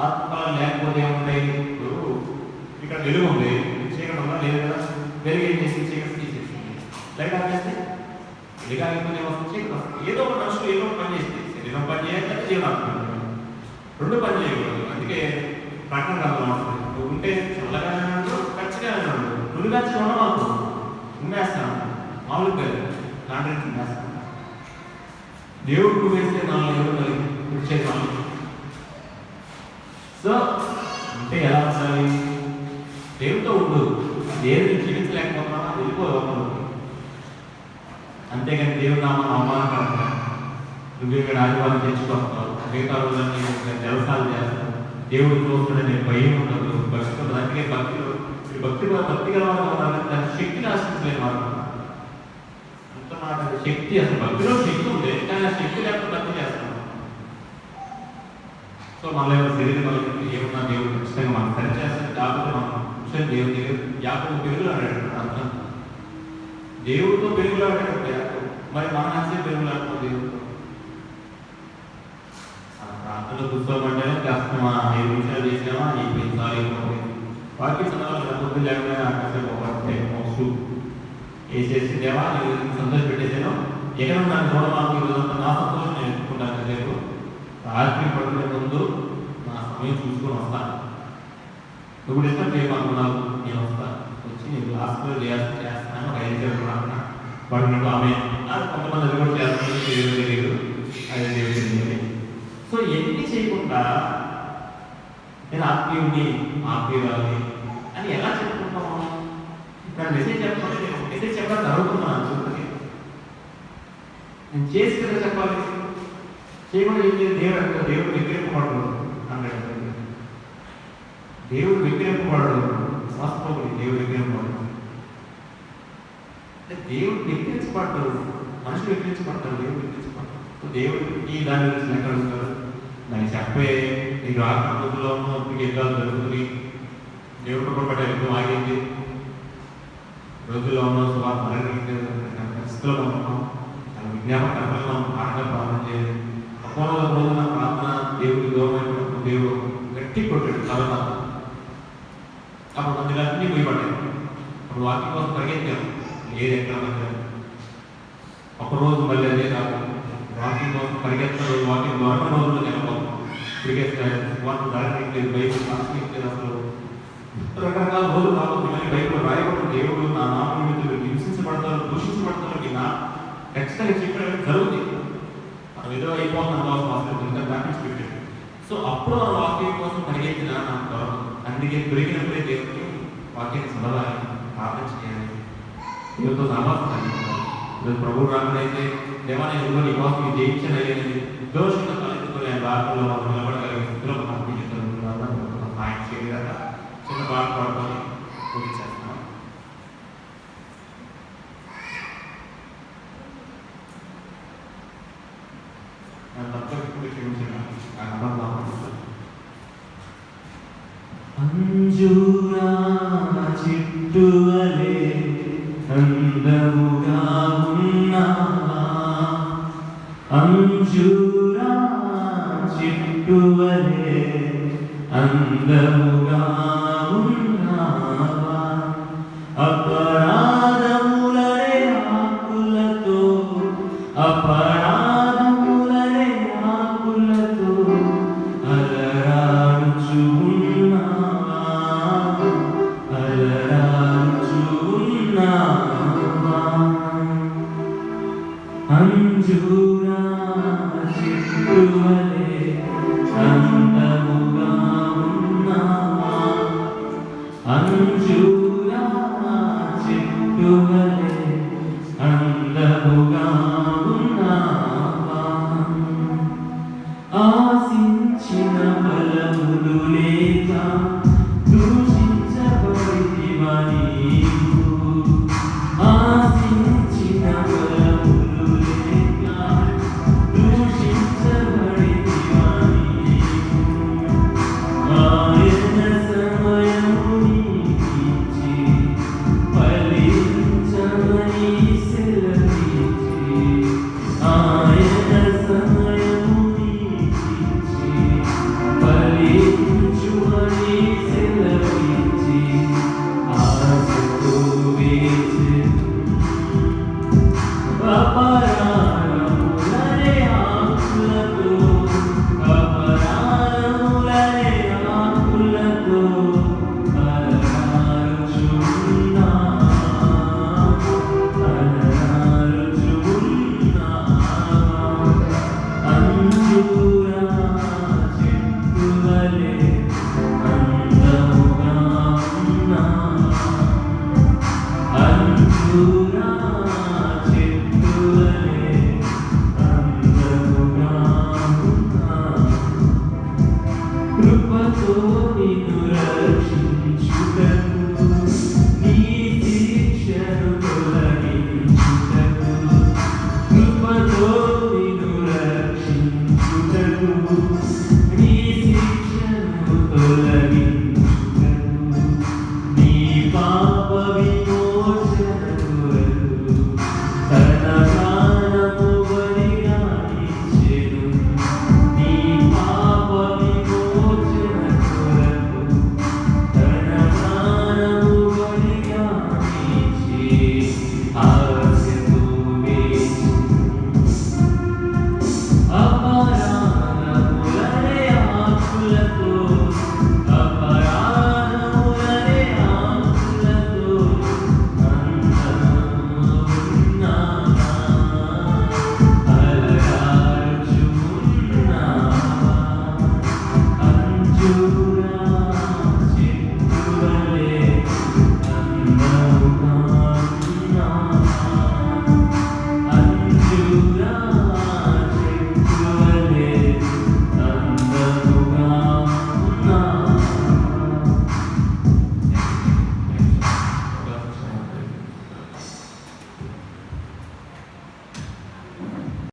ఆత్మఫలాలు లేకపోతే ఏముంటాయి? ఇప్పుడు ఇక్కడ వెలుగు ఉంది, చీకటి ఉందా లేదు కదా. వెలుగు ఏం చేసి చీకటి తీసేసింది. లైట్ ఆపేస్తే వెలుగు ఆగిపోతే వస్తుంది, చీకటి వస్తుంది. ఏదో ఒక మనుషులు ఏదో ఒక పని చేస్తే శరీరం పని చేయాలంటే జీవనాత్మ రెండు పని చేయకూడదు. అందుకే ప్రకటన గ్రంథంలో ఉంటుంది, నువ్వు ఉంటే చల్లగానే ఉండు, ఖచ్చితంగానే ఉండు. నువ్వు ఖర్చు ఉండమాకు ఉమ్మేస్తాను, మామూలుగా కాంట్రాక్ట్ ఉమ్మేస్తాను. దేవుడు వేస్తే నాలుగు ఎవరు వచ్చేసాను. సో అంటే ఎలా ఉండాలి? దేవుడితో ఉండు. దేవుడిని జీవించలేకపోతున్నా వెళ్ళిపోవాలి. అంతేగాని దేవుడు నామని అవమానకరంగా నువ్వు ఇక్కడ ఆదివారం తెచ్చుకొస్తావు, మిగతా రోజులన్నీ జలసాలు చేస్తావు, దేవుడు చూస్తుంటే భయం ఉండదు, భక్తి ఉండదు. అందుకే భక్తిలో భక్తి గల వాళ్ళు దాని శక్తిని ఆశించలేని వాళ్ళు. శక్తి అసలు భక్తిలో శక్తి ఉంది, కానీ ఆ శక్తి లేకపోతే భక్తి చేస్తాం. సో మళ్ళీ శరీరం వల్ల ఏమన్నా దేవుడు ఖచ్చితంగా మనం సరి చేస్తాం. కాకపోతే మనం దేవుడి దగ్గర యాకోబు పెరుగులాడాడు. అర్థం దేవుడితో పెరుగులాడాడు యాకోబు. మరి మనం అంతే పెరుగులాడుతాం దేవుడితో. ప్రాంతంలో కూర్చోమంటేనే కష్టమా, 5 నిమిషాలు చేసామా అయిపోయింది, సార్ అయిపోయింది. వాక్యం చదవాలి, పొద్దున్న లేకుండా ఆకాశం మోసు వేసేసి దేవా నేను సంతోషం పెట్టేసాను, ఎక్కడ నాకు చూడమాకు ఈరోజంతా నా సంతోషం నేను ఎత్తుకుంటాను. రేపు రాత్రి పడుకునే ముందు నా సమయం చూసుకొని వస్తాను. నువ్వు ఇష్టం చేయమనుకున్నావు, నేను వస్తాను. వచ్చి నేను హాస్పిటల్ చేస్తాను, ఒక 5 నిమిషాలు అన్నా పడుకున్నట్టు ఆమె కొంతమంది అది కూడా చేస్తాను, తెలియదు అది తెలియదు. సో ఎన్ని చేయకుండా నేను ఆత్మీయుడిని ఆత్మీయురాలి అని ఎలా చెప్పుకుంటాము? ఇక్కడ మెసేజ్ చెప్పాలి, మెసేజ్ చెప్పాలని జరుగుతున్నాను చూడండి. నేను చేసి కదా చెప్పాలి, చేయకుండా ఏం లేదు. దేవుడు అంటే దేవుడు వ్యతిరేకపడడు అన్నాడు. దేవుడు వ్యతిరేకపడడు, వాస్తవం దేవుడు వ్యతిరేకపడడు. అంటే దేవుడు వ్యతిరేకపడతాడు, మనుషులు వ్యతిరేకపడతాడు, దేవుడు వ్యతిరేకపడతాడు. దేవుడు ఈ దాని గురించి ఎక్కడ ఉంటారు దాన్ని చెప్పే ఈ రాత్రి రోజుల్లో యుద్ధాలు జరుగుతుంది. దేవుడు కూడా యుద్ధం ఆగింది. రోజుల్లో ఉన్న సువార్త పరిస్థితుల్లో ఉన్నాం. తన విజ్ఞాపకర్మలు మనం బాగా ప్రార్థన చేయాలి. అపోలో రోజున ప్రార్థన దేవుడికి దూరమైనప్పుడు దేవుడు గట్టి కొట్టాడు తర్వాత. అప్పుడు మందిరాన్ని భయపడ్డాయి. అప్పుడు వాక్యం కోసం పరిగెత్తాం, ఏది ఎక్కడ ఒకరోజు మళ్ళీ అదే కాదు. వాకింగ్ కోసం పరిగెత్తారు, వాకింగ్ మరొక రోజుల్లో నిలబడతాం. పరిగెత్తారు, వాళ్ళు దానికి బైబుల్ రాసుకుంటే అసలు రకరకాల రోజులు కాబట్టి మళ్ళీ బైబుల్ రాయబడిన దేవుడు నా నామం నిమిత్తం హింసించబడతారు, దూషించబడతారు. నా ఖచ్చితంగా చెప్పడం జరుగుతుంది. మనం ఏదో అయిపోతున్నాం అప్పుడు మన వాక్యం కోసం పరిగెత్తిన నాకు దొరకదు. అందుకే దొరికినప్పుడే దేవుడికి వాక్యాన్ని చదవాలి, ప్రార్థన చేయాలి, దేవుడితో సహవాసాలి. ఈరోజు ప్రభువు రాకుడైతే దేవాలయ ఎదుగు నీ కోసం ఈ జయించలేని దోషంగా తలెత్తుకొని ఆయన భారతంలో మనం నిలబడగలిగే స్థితిలో మనం సహాయం చేయలేదా చిన్న బాధ పడుకొని పూర్తి చేస్తున్నాం. అంజూరా చెట్టువలే అందముగా ఉన్నావా, అంజూరా చెట్టువలే అందముగా ఉన్నావా, అపరాధములనే ఆకులతో అపరాధములనే ఆకులతో అలరాడుచు ఉన్నావా, అలరాడుచు ఉన్నావా, అంజూరా చెట్టువలే అందముగా ఉన్నావా, అంజూరా చెట్టువలే అందముగా ఉన్నావా, ఆశించిన ఫలములు లేక దూషించబడితివా నీవు, ఆశించిన ఫలములు లేక దూషించబడితివా నీవు, ఆయన సమయము నీకిచ్చి ఫలించమని సెలవిచ్చి, ఆయన సమయము నీకిచ్చి ఫలించుమని సెలవిచ్చి